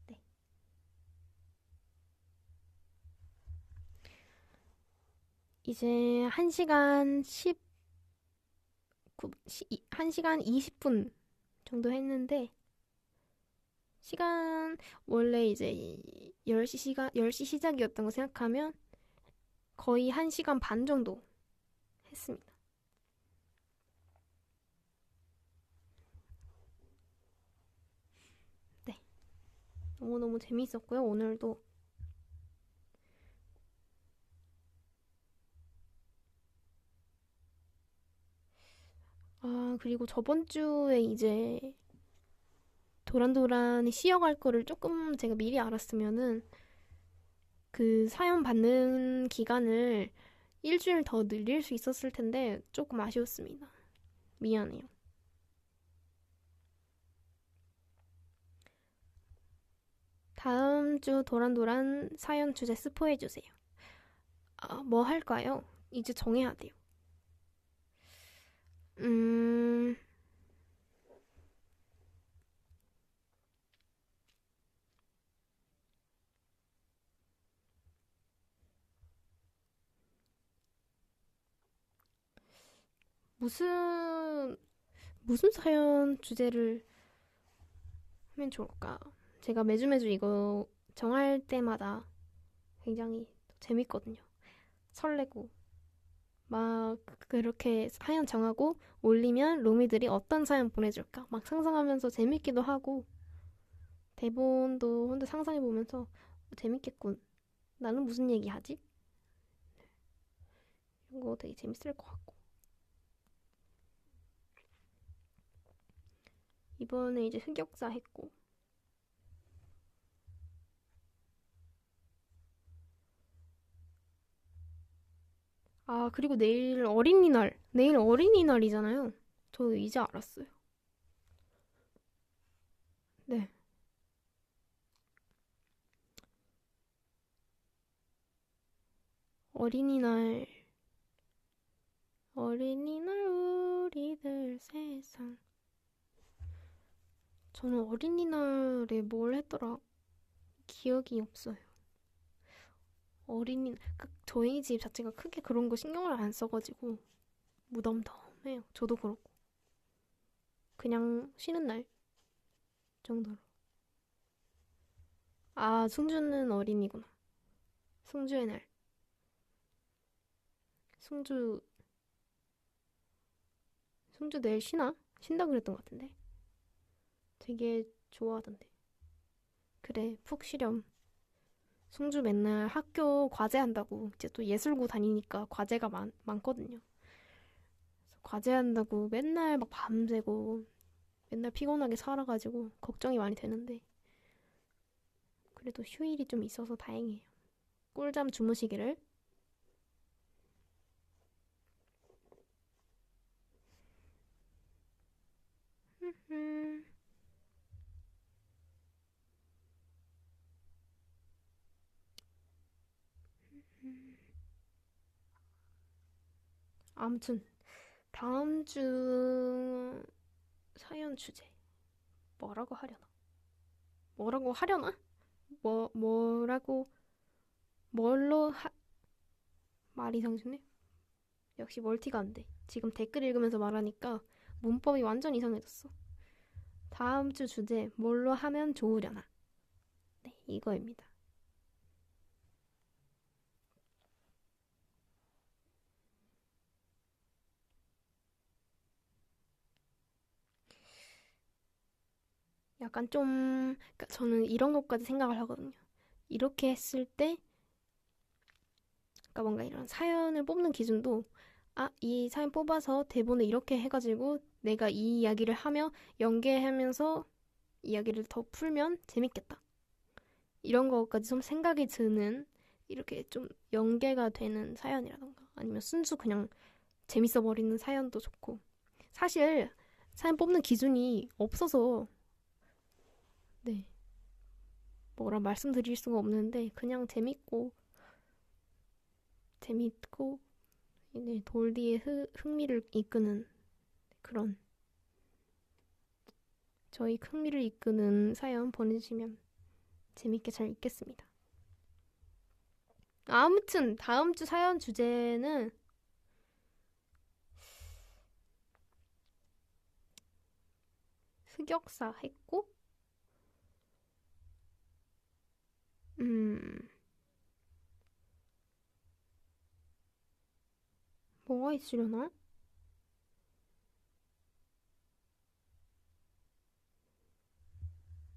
네. 이제 1시간 1시간 20분 정도 했는데 시간 원래 이제 10시 시작이었던 거 생각하면 거의 1시간 반 정도 했습니다. 네. 너무너무 재미있었고요. 오늘도 그리고 저번 주에 이제 도란도란이 쉬어갈 거를 조금 제가 미리 알았으면은 그 사연 받는 기간을 일주일 더 늘릴 수 있었을 텐데 조금 아쉬웠습니다. 미안해요. 다음 주 도란도란 사연 주제 스포해주세요. 뭐 할까요? 이제 정해야 돼요. 음, 무슨 사연 주제를 하면 좋을까? 제가 매주 이거 정할 때마다 굉장히 재밌거든요. 설레고 막 그렇게 사연 정하고 올리면 로미들이 어떤 사연 보내줄까 막 상상하면서 재밌기도 하고 대본도 혼자 상상해보면서 재밌겠군. 나는 무슨 얘기 하지? 이런 거 되게 재밌을 것 같고 이번에 이제 흑역사 했고 그리고 내일 어린이날이잖아요. 저 이제 알았어요. 네. 어린이날 우리들 세상. 저는 어린이날에 뭘 했더라 기억이 없어요. 저희 집 자체가 크게 그런 거 신경을 안 써가지고 무덤덤해요. 저도 그렇고 그냥 쉬는 날 정도로. 승주는 어린이구나. 승주의 날. 승주 내일 쉬나? 쉰다 그랬던 것 같은데. 되게 좋아하던데. 그래, 푹 쉬렴. 승주 맨날 학교 과제한다고 이제 또 예술고 다니니까 과제가 많거든요. 그래서 과제한다고 맨날 막 밤새고 맨날 피곤하게 살아가지고 걱정이 많이 되는데 그래도 휴일이 좀 있어서 다행이에요. 꿀잠 주무시기를. 아무튼 다음 주 사연 주제 뭐라고 하려나? 뭐라고 하려나? 뭐라고 뭘로 말이 상심네? 역시 멀티가 안 돼. 지금 댓글 읽으면서 말하니까 문법이 완전 이상해졌어. 다음 주 주제 뭘로 하면 좋으려나? 네, 이거입니다. 약간 좀 그러니까 저는 이런 것까지 생각을 하거든요. 이렇게 했을 때 그러니까 뭔가 이런 사연을 뽑는 기준도 이 사연 뽑아서 대본에 이렇게 해가지고 내가 이 이야기를 하며 연계하면서 이야기를 더 풀면 재밌겠다. 이런 것까지 좀 생각이 드는 이렇게 좀 연계가 되는 사연이라던가 아니면 순수 그냥 재밌어 버리는 사연도 좋고. 사실 사연 뽑는 기준이 없어서 네, 뭐라 말씀드릴 수가 없는데 그냥 재밌고 네, 돌디의 흥미를 이끄는 그런 저희 흥미를 이끄는 사연 보내주시면 재밌게 잘 읽겠습니다. 아무튼 다음 주 사연 주제는 흑역사 했고 뭐가 있으려나?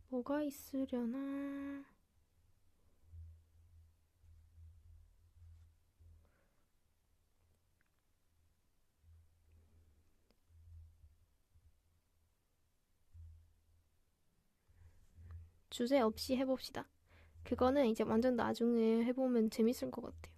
뭐가 있으려나? 주제 없이 해봅시다. 그거는 이제 완전 나중에 해보면 재밌을 것 같아요.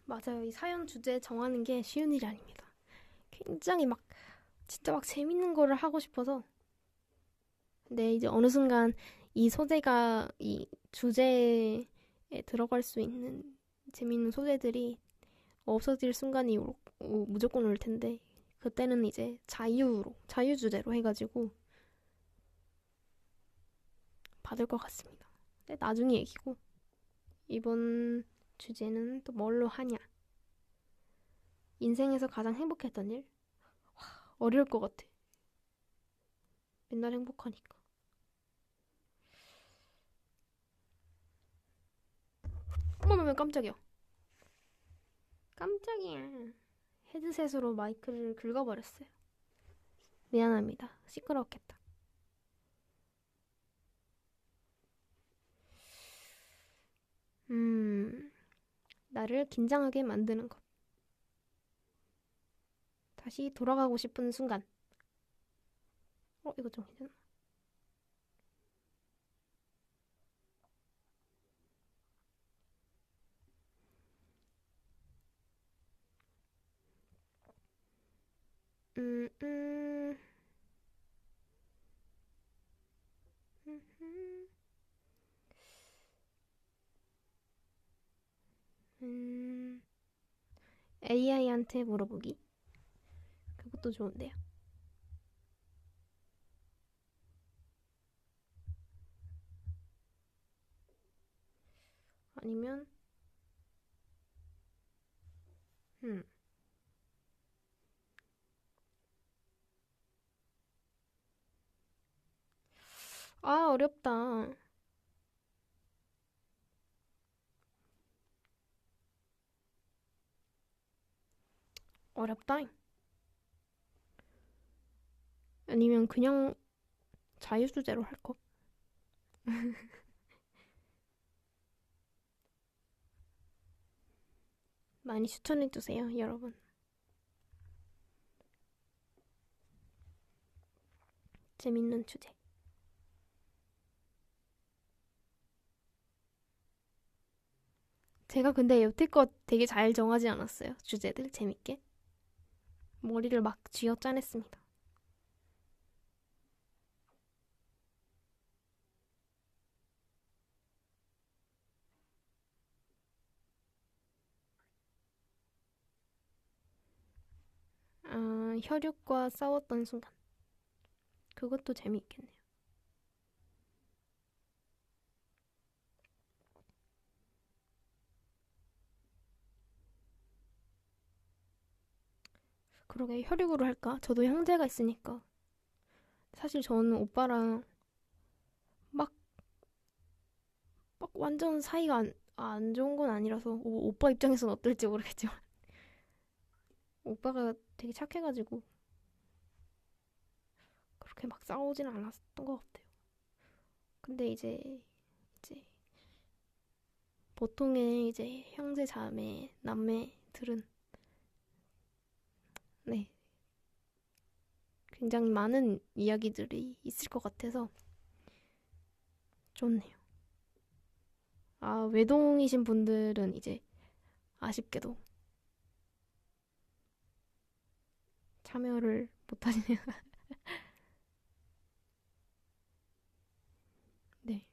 맞아요. 이 사연 주제 정하는 게 쉬운 일이 아닙니다. 굉장히 진짜 재밌는 거를 하고 싶어서. 근데 이제 어느 순간 이 소재가 이 주제에 들어갈 수 있는 재밌는 소재들이 없어질 순간이 무조건 올 텐데, 그때는 이제 자유 주제로 해가지고 받을 것 같습니다. 근데 나중에 얘기고, 이번 주제는 또 뭘로 하냐? 인생에서 가장 행복했던 일? 어려울 것 같아. 맨날 행복하니까. 어머머머, 깜짝이야. 깜짝이야. 헤드셋으로 마이크를 긁어버렸어요. 미안합니다. 시끄러웠겠다. 나를 긴장하게 만드는 것. 다시 돌아가고 싶은 순간. 이거 좀 괜찮나? 음, 음, AI한테 물어보기. 그것도 좋은데요. 아니면, 어렵다. 어렵다. 아니면 그냥 자유주제로 할 거. 많이 추천해주세요, 여러분. 재밌는 주제. 제가 근데 여태껏 되게 잘 정하지 않았어요. 주제들 재밌게. 머리를 막 쥐어짜냈습니다. 혈육과 싸웠던 순간. 그것도 재미있겠네요. 그러게, 혈육으로 할까? 저도 형제가 있으니까. 사실 저는 오빠랑 막, 완전 사이가 안 좋은 건 아니라서, 오빠 입장에서는 어떨지 모르겠지만. 오빠가 되게 착해가지고, 그렇게 막 싸우지는 않았던 것 같아요. 근데 이제, 보통의 이제 형제, 자매, 남매들은, 네. 굉장히 많은 이야기들이 있을 것 같아서 좋네요. 아, 외동이신 분들은 이제 아쉽게도 참여를 못하시네요. 네.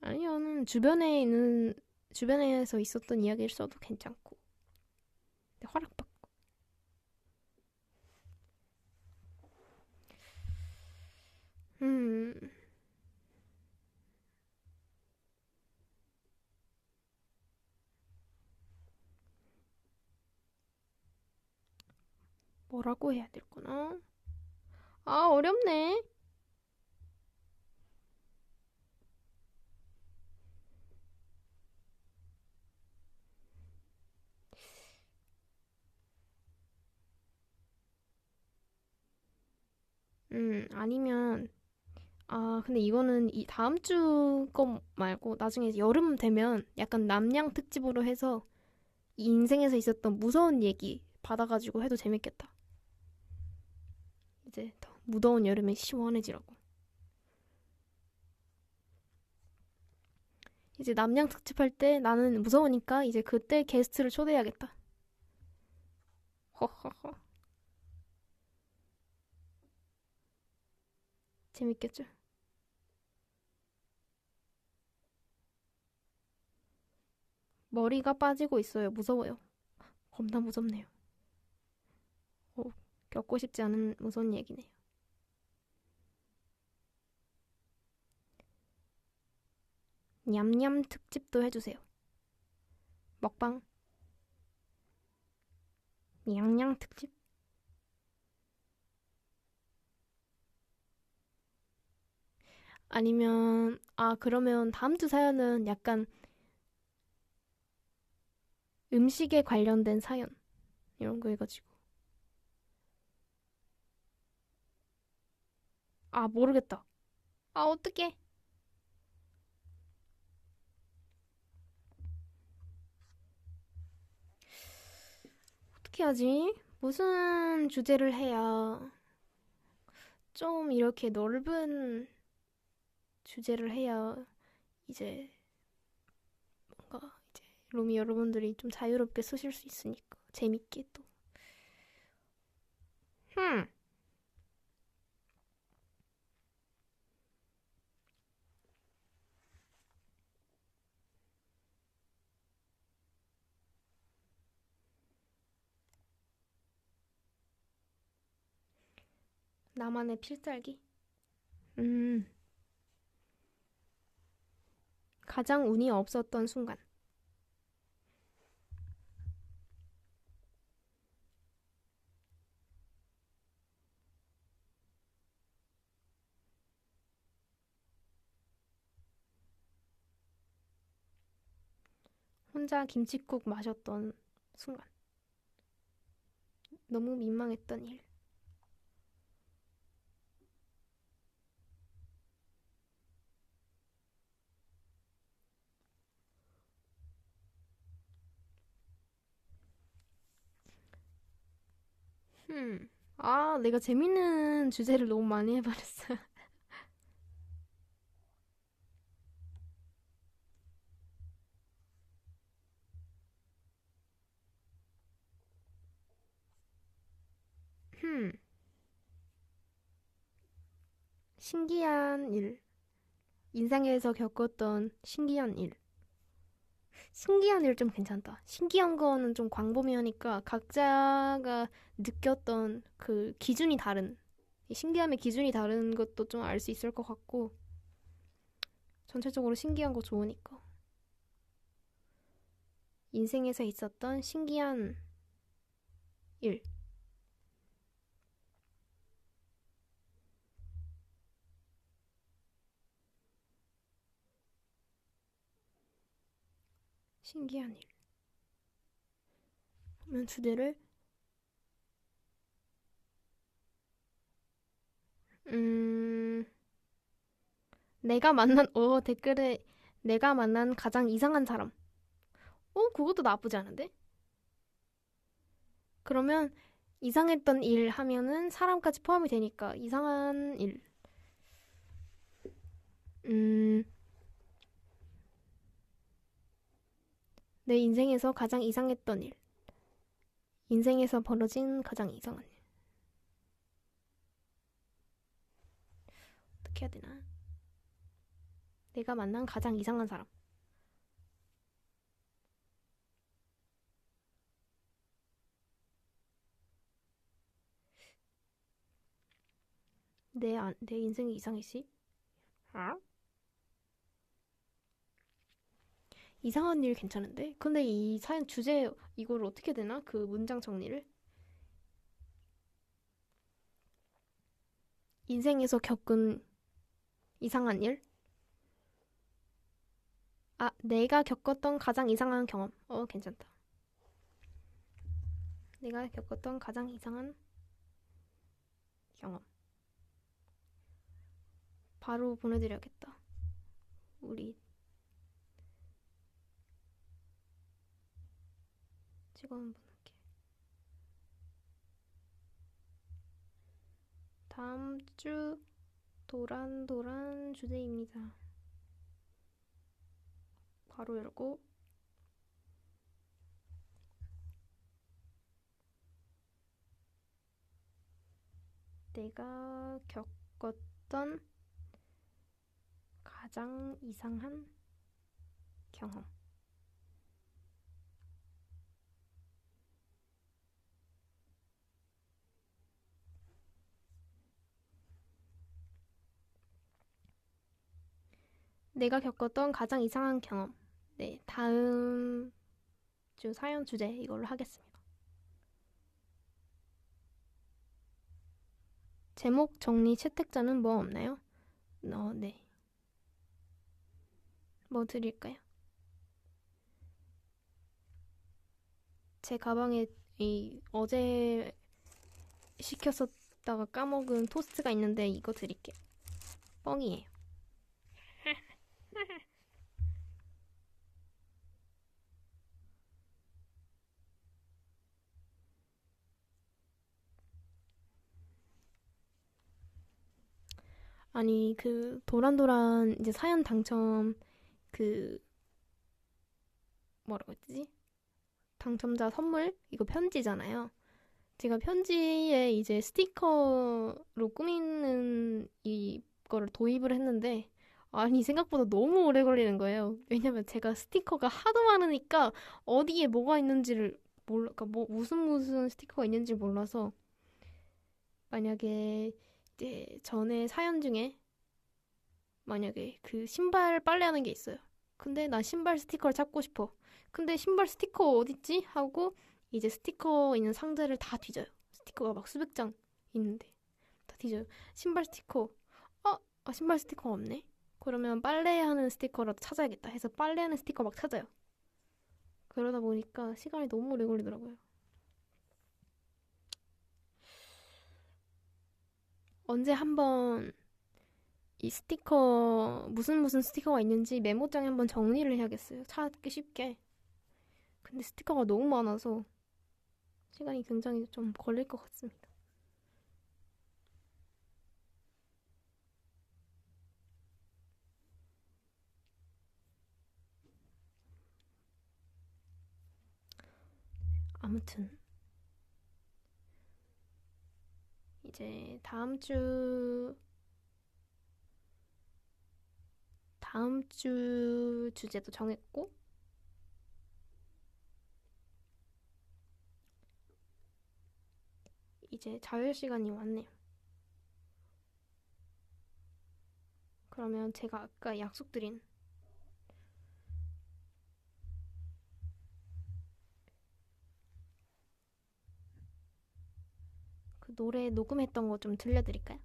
아니면 주변에서 있었던 이야기를 써도 괜찮고. 네, 허락받고. 음, 뭐라고 해야 될까나? 아, 어렵네. 아니면, 근데 이거는 이 다음 주 거 말고 나중에 여름 되면 약간 남양 특집으로 해서 이 인생에서 있었던 무서운 얘기 받아가지고 해도 재밌겠다. 이제 더 무더운 여름에 시원해지라고. 이제 남양 특집 할 때 나는 무서우니까 이제 그때 게스트를 초대해야겠다. 허허허. 재밌겠죠? 머리가 빠지고 있어요. 무서워요. 겁나 무섭네요. 오, 겪고 싶지 않은 무서운 얘기네요. 냠냠 특집도 해주세요. 먹방 냠냠 특집? 아니면 그러면 다음 주 사연은 약간 음식에 관련된 사연 이런 거 해가지고 모르겠다. 어떡해. 어떻게 하지? 무슨 주제를 해야 좀 이렇게 넓은 주제를 해야 이제 뭔가 이제 로미 여러분들이 좀 자유롭게 쓰실 수 있으니까 재밌게 또. 흠. 나만의 필살기? 음. 가장 운이 없었던 순간. 혼자 김칫국 마셨던 순간. 너무 민망했던 일. 내가 재밌는 주제를 너무 많이 해버렸어. 흠. 신기한 일. 인상에서 겪었던 신기한 일. 신기한 일 좀 괜찮다. 신기한 거는 좀 광범위하니까 각자가 느꼈던 그 기준이 다른, 신기함의 기준이 다른 것도 좀 알 수 있을 것 같고, 전체적으로 신기한 거 좋으니까. 인생에서 있었던 신기한 일. 신기한 일. 그러면 주제를, 음, 댓글에 내가 만난 가장 이상한 사람. 그것도 나쁘지 않은데? 그러면 이상했던 일 하면은 사람까지 포함이 되니까 이상한 일. 음, 내 인생에서 가장 이상했던 일. 인생에서 벌어진 가장 이상한 일. 어떻게 해야 되나? 내가 만난 가장 이상한 사람. 내 인생이 이상했지? 아? 이상한 일 괜찮은데? 근데 이 사연 주제, 이걸 어떻게 되나? 그 문장 정리를? 인생에서 겪은 이상한 일? 아, 내가 겪었던 가장 이상한 경험. 괜찮다. 내가 겪었던 가장 이상한 경험. 바로 보내드려야겠다. 우리 직원분께. 다음 주 도란도란 주제입니다. 바로 열고 내가 겪었던 가장 이상한 경험. 내가 겪었던 가장 이상한 경험. 네, 다음 주 사연 주제 이걸로 하겠습니다. 제목 정리 채택자는 뭐 없나요? 네. 뭐 드릴까요? 제 가방에 어제 시켰었다가 까먹은 토스트가 있는데 이거 드릴게요. 뻥이에요. 아니, 그 도란도란 이제 사연 당첨 그 뭐라고 했지? 당첨자 선물 이거 편지잖아요. 제가 편지에 이제 스티커로 꾸미는 이거를 도입을 했는데 아니 생각보다 너무 오래 걸리는 거예요. 왜냐면 제가 스티커가 하도 많으니까 어디에 뭐가 있는지를 몰라, 그러니까 뭐 무슨 스티커가 있는지 몰라서 만약에 이제 전에 사연 중에 만약에 그 신발 빨래하는 게 있어요. 근데 나 신발 스티커를 찾고 싶어. 근데 신발 스티커 어딨지? 하고 이제 스티커 있는 상자를 다 뒤져요. 스티커가 막 수백 장 있는데 다 뒤져요. 신발 스티커. 신발 스티커 없네. 그러면 빨래하는 스티커라도 찾아야겠다 해서 빨래하는 스티커 막 찾아요. 그러다 보니까 시간이 너무 오래 걸리더라고요. 언제 한번 이 스티커 무슨 스티커가 있는지 메모장에 한번 정리를 해야겠어요. 찾기 쉽게. 근데 스티커가 너무 많아서 시간이 굉장히 좀 걸릴 것 같습니다. 아무튼 이제 다음 주 주제도 정했고 이제 자유 시간이 왔네요. 그러면 제가 아까 약속드린 그 노래 녹음했던 거 좀 들려드릴까요?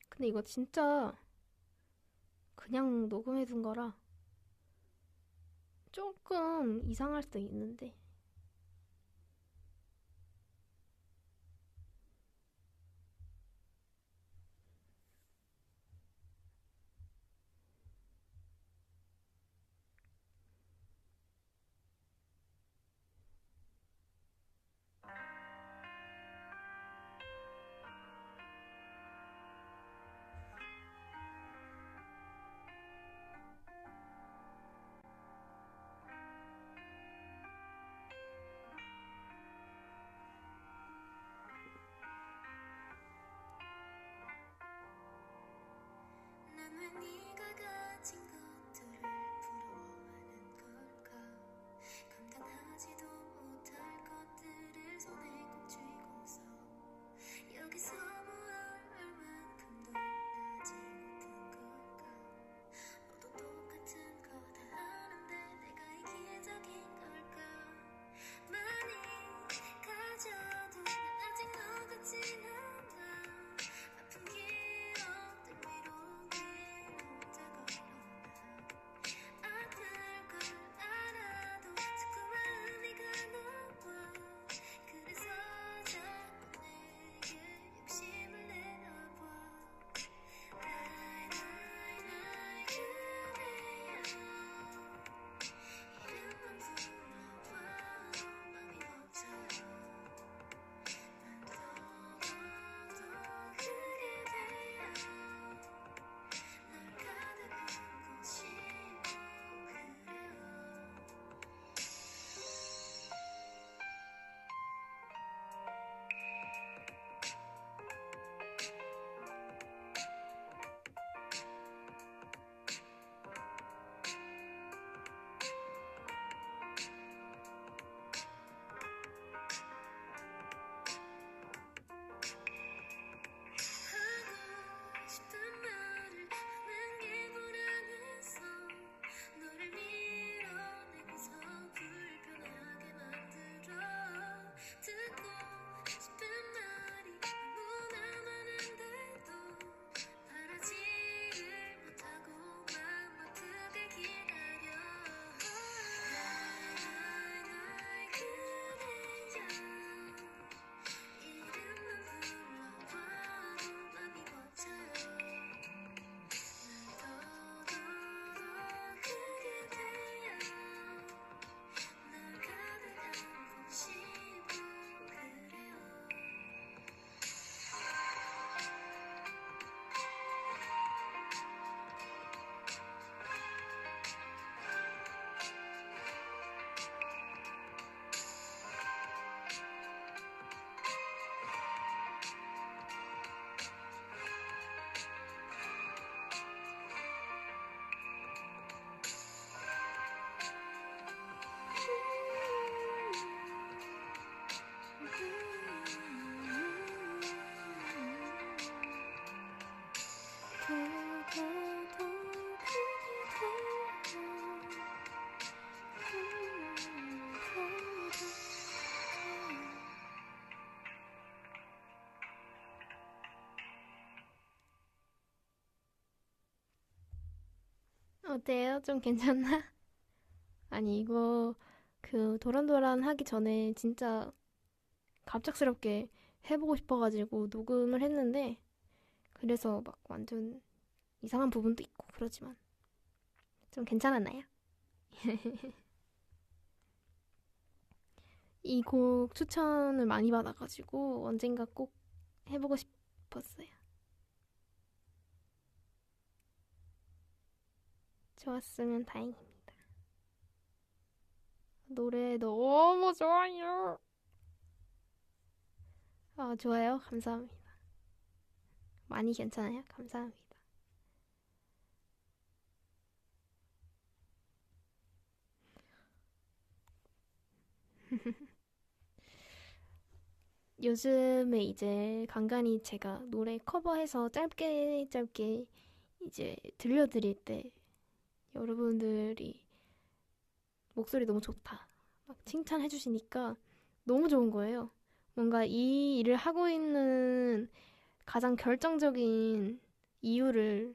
근데 이거 진짜 그냥 녹음해둔 거라 조금 이상할 수도 있는데 네가 가진 것들을 부러워하는 걸까? 감당하지도 못할 것들을 손에 꼭 쥐고서 여기서 뭘 얼만큼도 나지 못한 걸까? 너도 똑같은 거 다 하는데 내가 이기적인 걸까? 많이 가져도 난 아직 너 같진 않아. 아픈 기억들 위로 혼자 걸어나 아플 걸 알아도 자꾸 마음이 가나와. 그래서 자꾸 내게 욕심을 내나봐. 나의 그대여 이름만 불러봐 맘이 벅차요. 난 더더더 그게 돼요. 널 가득 안고 싶어 그래요. 하고 싶은 말을 하는 게 불안해서 너를 밀어내고서 불편하게 만들어. 듣고 싶은 말이 너무나 많은데도 말하지를 못하고 마음 아프게 기다려. 나의 그대여 이름만 불러봐도 맘이 벅차요. 난 더더더 그게 돼요. 널 가득 안고 싶어 그래요. 어때요? 좀 괜찮나? 아니, 이거 그 도란도란 하기 전에 진짜 갑작스럽게 해보고 싶어가지고 녹음을 했는데, 그래서 막 완전 이상한 부분도 있고 그러지만 좀 괜찮았나요? 이 곡 추천을 많이 받아가지고 언젠가 꼭 해보고 싶었어요. 좋았으면 다행입니다. 노래 너무 좋아요. 아, 좋아요. 감사합니다. 많이 괜찮아요. 감사합니다. 요즘에 이제 간간히 제가 노래 커버해서 짧게 짧게 이제 들려드릴 때 여러분들이 목소리 너무 좋다 막 칭찬해 주시니까 너무 좋은 거예요. 뭔가 이 일을 하고 있는 가장 결정적인 이유를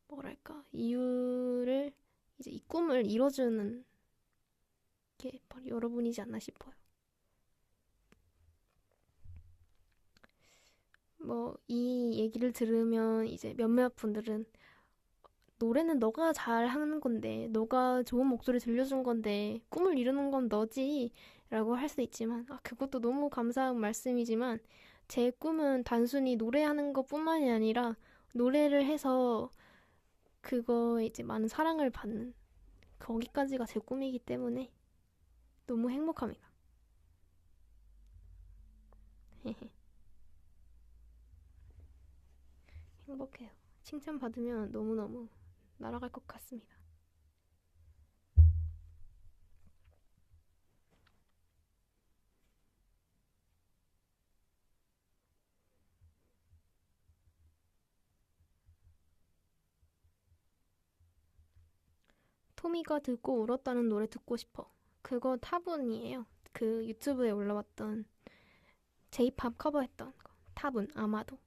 뭐랄까 이유를 이제 이 꿈을 이뤄주는 게 바로 여러분이지 않나 싶어요. 뭐 이 얘기를 들으면 이제 몇몇 분들은 노래는 너가 잘 하는 건데, 너가 좋은 목소리 들려준 건데, 꿈을 이루는 건 너지. 라고 할 수 있지만, 아, 그것도 너무 감사한 말씀이지만, 제 꿈은 단순히 노래하는 것 뿐만이 아니라, 노래를 해서 그거에 이제 많은 사랑을 받는, 거기까지가 제 꿈이기 때문에 너무 행복합니다. 행복해요. 칭찬받으면 너무너무 날아갈 것 같습니다. 토미가 듣고 울었다는 노래 듣고 싶어. 그거 타분이에요. 그 유튜브에 올라왔던 J-팝 커버했던 거. 타분 아마도.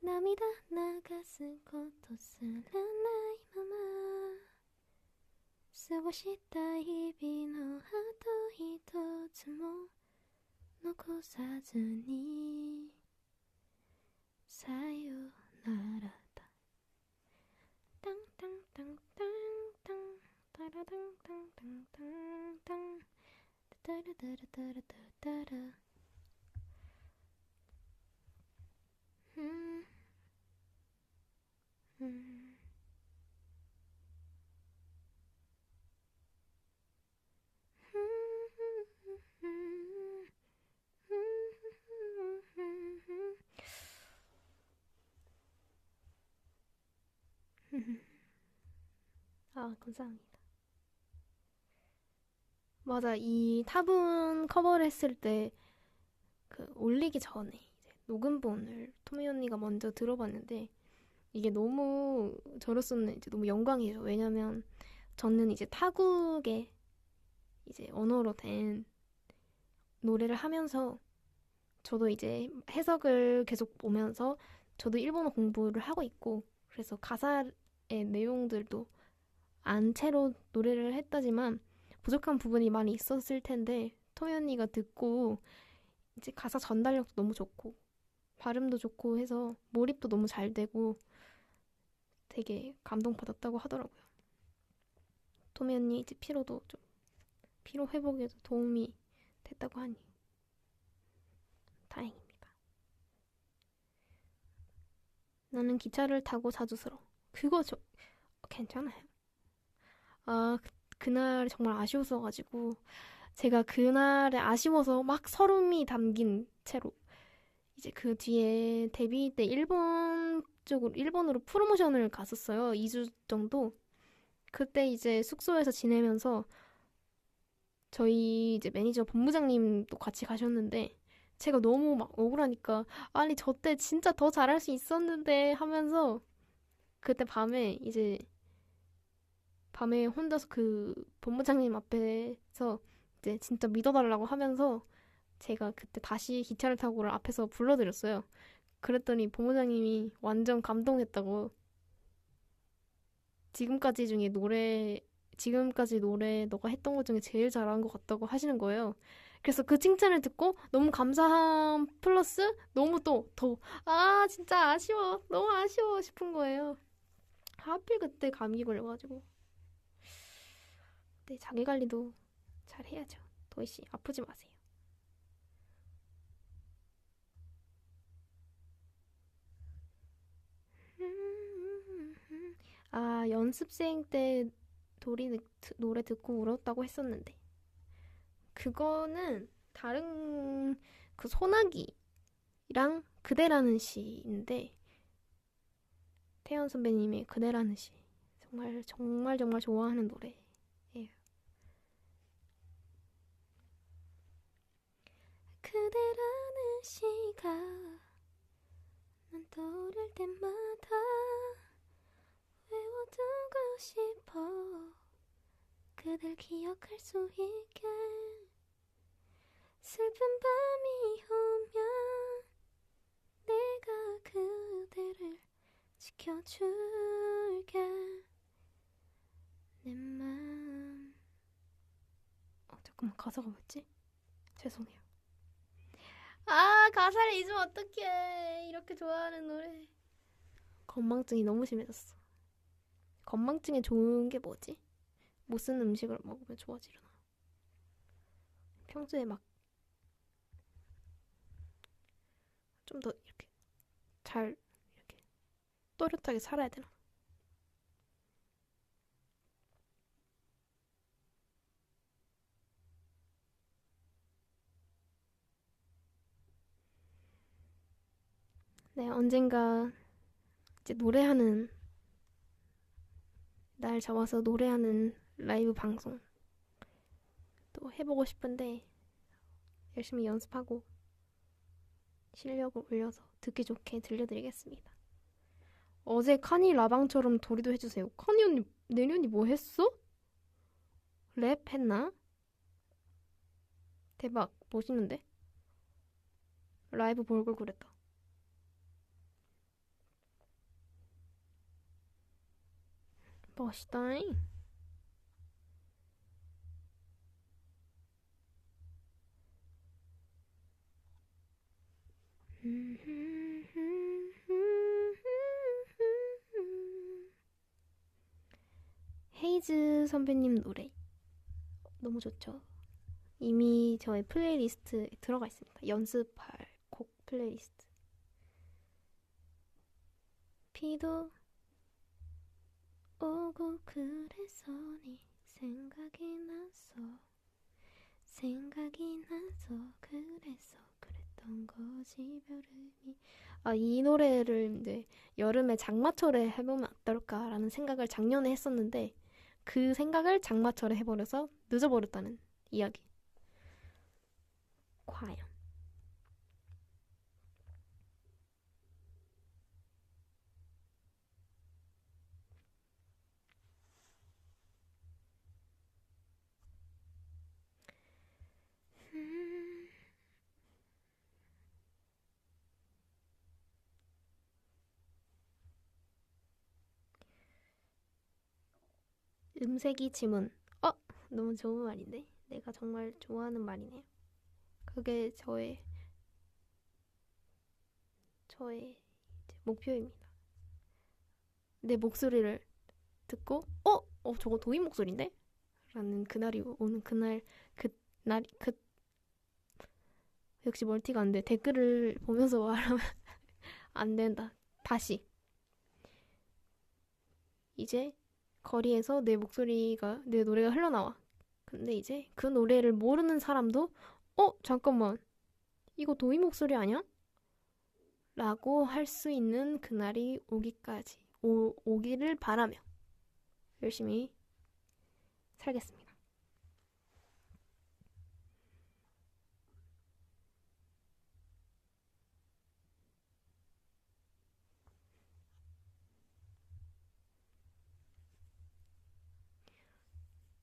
涙流すことすらないまま過ごした日々のあと一つも残さずにさよならだタンタンタンタンタンタラタンタンタンタンタンタラタラタラタラタラ아, 감사합니다. 맞아, 이 타분 커버를 했을 때 그 올리기 전에 이제 녹음본을 토미 언니가 먼저 들어봤는데 이게 너무 저로서는 이제 너무 영광이죠. 왜냐면 저는 이제 타국의 이제 언어로 된 노래를 하면서 저도 이제 해석을 계속 보면서 저도 일본어 공부를 하고 있고 그래서 가사의 내용들도 안 채로 노래를 했다지만 부족한 부분이 많이 있었을 텐데 토미 언니가 듣고 이제 가사 전달력도 너무 좋고 발음도 좋고 해서 몰입도 너무 잘 되고 되게 감동받았다고 하더라고요. 토미 언니 이제 피로도 좀 피로 회복에도 도움이 됐다고 하니 다행입니다. 나는 기차를 타고 자주 들어. 그거 괜찮아요. 아, 그날 정말 아쉬웠어가지고 제가 그날에 아쉬워서 막 서름이 담긴 채로 이제 그 뒤에 데뷔 때 일본으로 프로모션을 갔었어요. 2주 정도. 그때 이제 숙소에서 지내면서 저희 이제 매니저 본부장님도 같이 가셨는데 제가 너무 막 억울하니까 아니 저 때 진짜 더 잘할 수 있었는데 하면서 그때 밤에 혼자서 그 본부장님 앞에서 이제 진짜 믿어달라고 하면서 제가 그때 다시 기차를 타고를 앞에서 불러드렸어요. 그랬더니 본부장님이 완전 감동했다고 지금까지 노래 너가 했던 것 중에 제일 잘한 것 같다고 하시는 거예요. 그래서 그 칭찬을 듣고 너무 감사함 플러스 너무 진짜 아쉬워. 너무 아쉬워 싶은 거예요. 하필 그때 감기 걸려가지고. 네, 자기 관리도 잘 해야죠. 도희 씨, 아프지 마세요. 아, 연습생 때 노래 듣고 울었다고 했었는데. 그거는 다른 그 소나기랑 그대라는 시인데, 태연 선배님의 그대라는 시. 정말, 정말, 정말 좋아하는 노래예요. 그대라는 시가 난 떠오를 때마다 외워두고 싶어 그댈 기억할 수 있게 슬픈 밤이 오면 내가 그대를 지켜줄게 내 맘. 잠깐만 가사가 뭐였지? 죄송해요. 아 가사를 잊으면 어떡해. 이렇게 좋아하는 노래. 건망증이 너무 심해졌어. 건망증에 좋은 게 뭐지? 못 쓰는 음식을 먹으면 좋아지려나? 평소에 막 좀 더 이렇게 잘 이렇게 또렷하게 살아야 되나? 네, 언젠가 이제 노래하는 날 잡아서 노래하는 라이브 방송 또 해보고 싶은데 열심히 연습하고 실력을 올려서 듣기 좋게 들려드리겠습니다. 어제 카니 라방처럼 도리도 해주세요. 카니 언니 내년이 뭐 했어? 랩 했나? 대박 멋있는데? 라이브 볼 걸 그랬다. 멋있다잉. 헤이즈 선배님 노래 너무 좋죠. 이미 저의 플레이리스트에 들어가 있습니다. 연습할 곡 플레이리스트. 비도 오고 그래서 네 생각이 나서 그래서 그랬던 거지 별음이. 이 노래를 이제 여름에 장마철에 해보면 어떨까라는 생각을 작년에 했었는데 그 생각을 장마철에 해버려서 늦어버렸다는 이야기. 과연 음색이 지문. 너무 좋은 말인데? 내가 정말 좋아하는 말이네요. 그게 저의 이제 목표입니다. 내 목소리를 듣고 저거 도희 목소리인데? 라는 그날이 오는 그날 역시 멀티가 안 돼. 댓글을 보면서 말하면 안 된다. 다시. 이제 거리에서 내 노래가 흘러나와. 근데 이제 그 노래를 모르는 사람도 잠깐만. 이거 도희 목소리 아니야? 라고 할 수 있는 그날이 오기를 바라며 열심히 살겠습니다.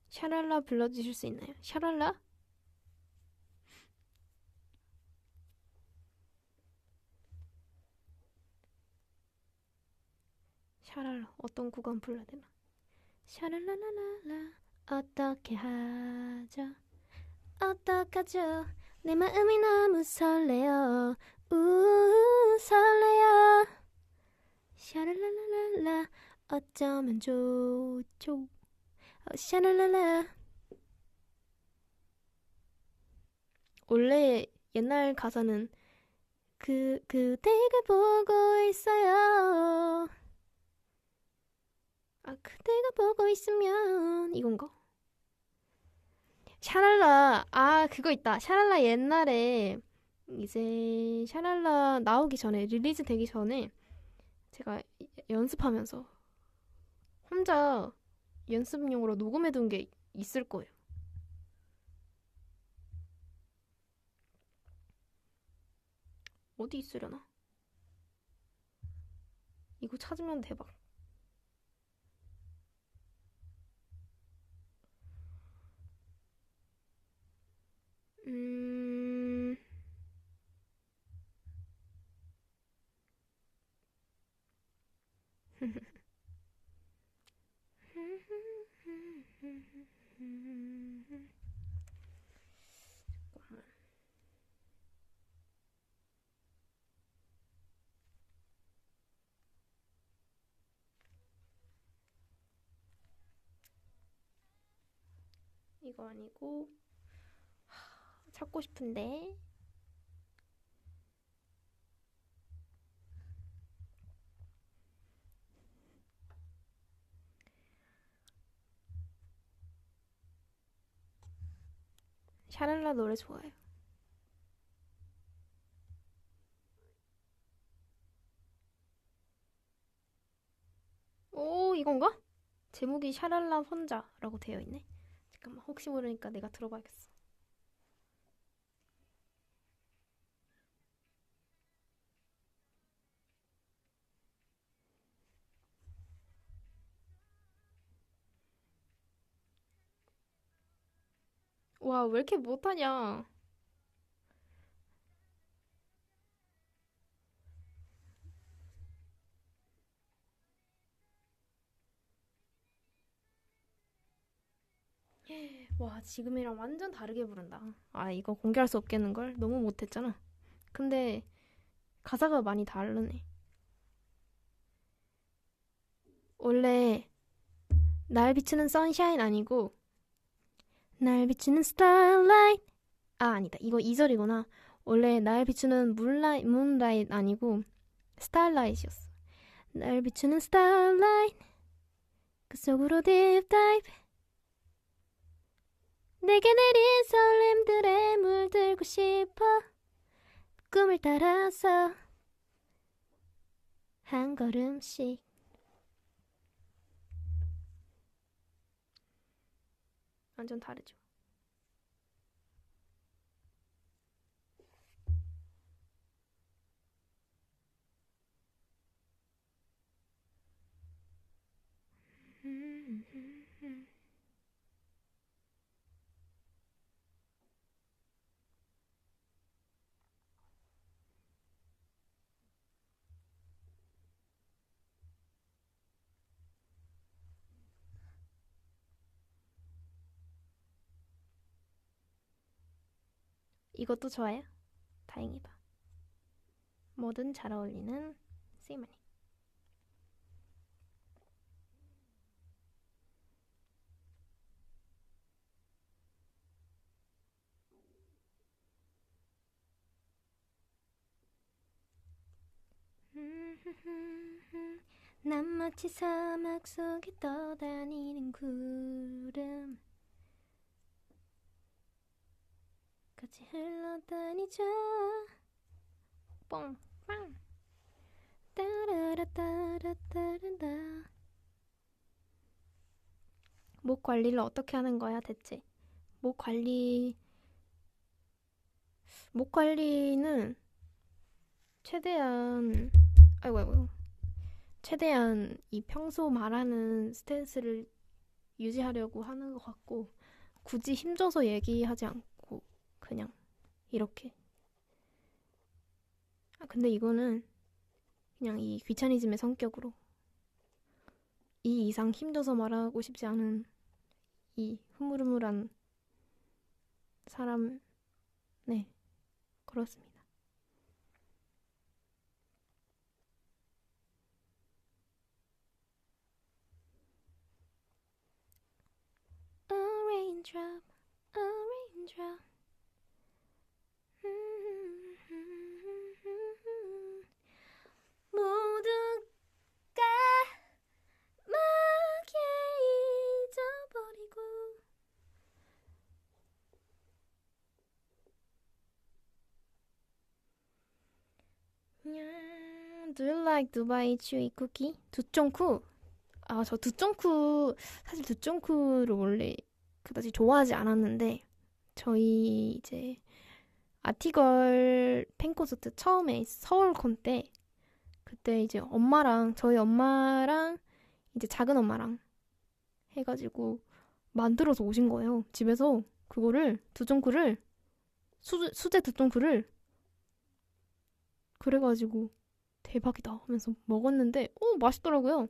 샤랄라 불러주실 수 있나요? 샤랄라? 샤랄라 어떤 구간 불러야 되나? 샤랄라라라라 어떻게 하죠? 어떡하죠? 내 마음이 너무 설레요. 설레요. 샤랄라라라 어쩌면 좋죠. 샤랄라라. 원래 옛날 가사는 그대가 보고 있어요. 그대가 보고 있으면 이건가? 샤랄라 그거 있다. 샤랄라 옛날에 이제 샤랄라 나오기 전에 릴리즈 되기 전에 제가 연습하면서 혼자 연습용으로 녹음해둔 게 있을 거예요. 어디 있으려나? 이거 찾으면 대박. 이거 아니고 찾고 싶은데 샤랄라 노래 좋아요. 이건가? 제목이 샤랄라 혼자라고 되어 있네. 잠깐만, 혹시 모르니까 내가 들어봐야겠어. 와, 왜 이렇게 못하냐? 와, 지금이랑 완전 다르게 부른다. 아, 이거 공개할 수 없겠는걸? 너무 못했잖아. 근데 가사가 많이 다르네. 원래 날 비추는 선샤인 아니고 날 비추는 스타일라이트. 아, 아니다. 이거 2절이구나. 원래 날 비추는 문라이트 아니고 스타일라이트였어. 날 비추는 스타일라이트 그 속으로 딥다이브 내게 내린 설렘들에 물들고 싶어 꿈을 따라서 한 걸음씩. 완전 다르죠. 이것도 좋아요? 다행이다. 뭐든 잘 어울리는 세이마니. 난 마치 사막 속에 떠다니는 구름 같이 흘러다니자 뻥빵 따라라따라따라다. 목 관리를 어떻게 하는 거야 대체? 목 관리는 최대한 아이고 최대한 이 평소 말하는 스탠스를 유지하려고 하는 것 같고 굳이 힘줘서 얘기하지 않고 그냥 이렇게. 아, 근데 이거는 그냥 이 귀차니즘의 성격으로 이 이상 힘줘서 말하고 싶지 않은 이 흐물흐물한 사람. 네, 그렇습니다. A raindrop, a raindrop. 모두가 막에 잊어버리고. Do you like 두바이 츄이 쿠키? 두쫑쿠? 아, 저 두쫑쿠, 사실 두쫑쿠를 원래 그다지 좋아하지 않았는데 저희 이제 아티걸 팬콘서트 처음에 서울콘 때 그때 이제 저희 엄마랑 이제 작은 엄마랑 해가지고 만들어서 오신 거예요. 집에서 그거를 두쫑쿠를 수제 두쫑쿠를 그래가지고 대박이다 하면서 먹었는데 맛있더라고요.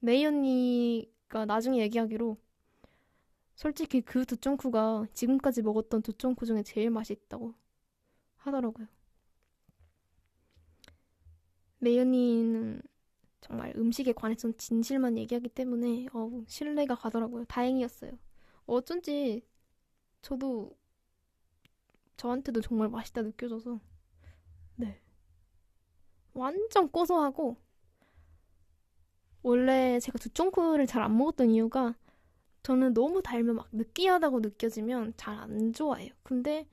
메이 언니가 나중에 얘기하기로 솔직히 그 두쫑쿠가 지금까지 먹었던 두쫑쿠 중에 제일 맛있다고 하더라고요. 메이 언니는 정말 음식에 관해서 진실만 얘기하기 때문에 신뢰가 가더라고요. 다행이었어요. 어쩐지 저한테도 정말 맛있다 느껴져서 네, 완전 고소하고 원래 제가 두쫑쿠를 잘 안 먹었던 이유가 저는 너무 달면 막 느끼하다고 느껴지면 잘 안 좋아해요. 근데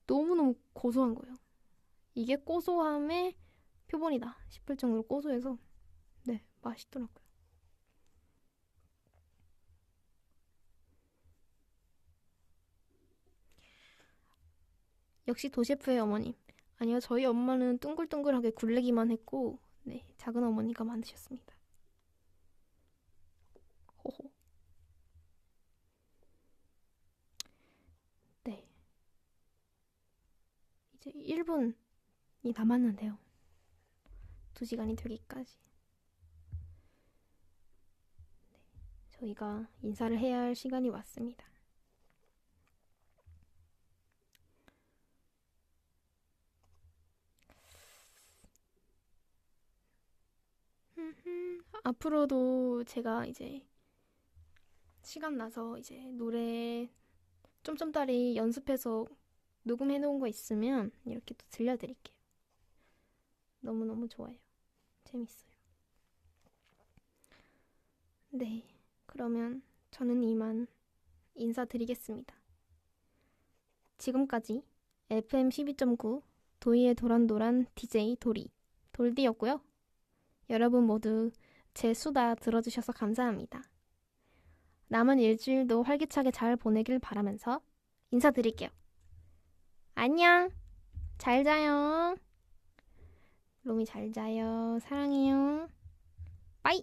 너무너무 고소한 거예요. 이게 고소함의 표본이다 싶을 정도로 고소해서 네, 맛있더라고요. 역시 도셰프의 어머님. 아니요, 저희 엄마는 둥글둥글하게 굴레기만 했고, 네, 작은 어머니가 만드셨습니다. 호호. 네. 이제 1분이 남았는데요. 2시간이 되기까지. 네, 저희가 인사를 해야 할 시간이 왔습니다. 앞으로도 제가 이제 시간 나서 이제 노래 쫌쫌따리 연습해서 녹음해 놓은 거 있으면 이렇게 또 들려드릴게요. 너무너무 좋아요. 재밌어요. 네, 그러면 저는 이만 인사드리겠습니다. 지금까지 FM 12.9 도희의 도란도란 DJ 도리 돌디였고요. 여러분 모두 제 수다 들어주셔서 감사합니다. 남은 일주일도 활기차게 잘 보내길 바라면서 인사드릴게요. 안녕. 잘 자요. 로미 잘 자요. 사랑해요. 빠이.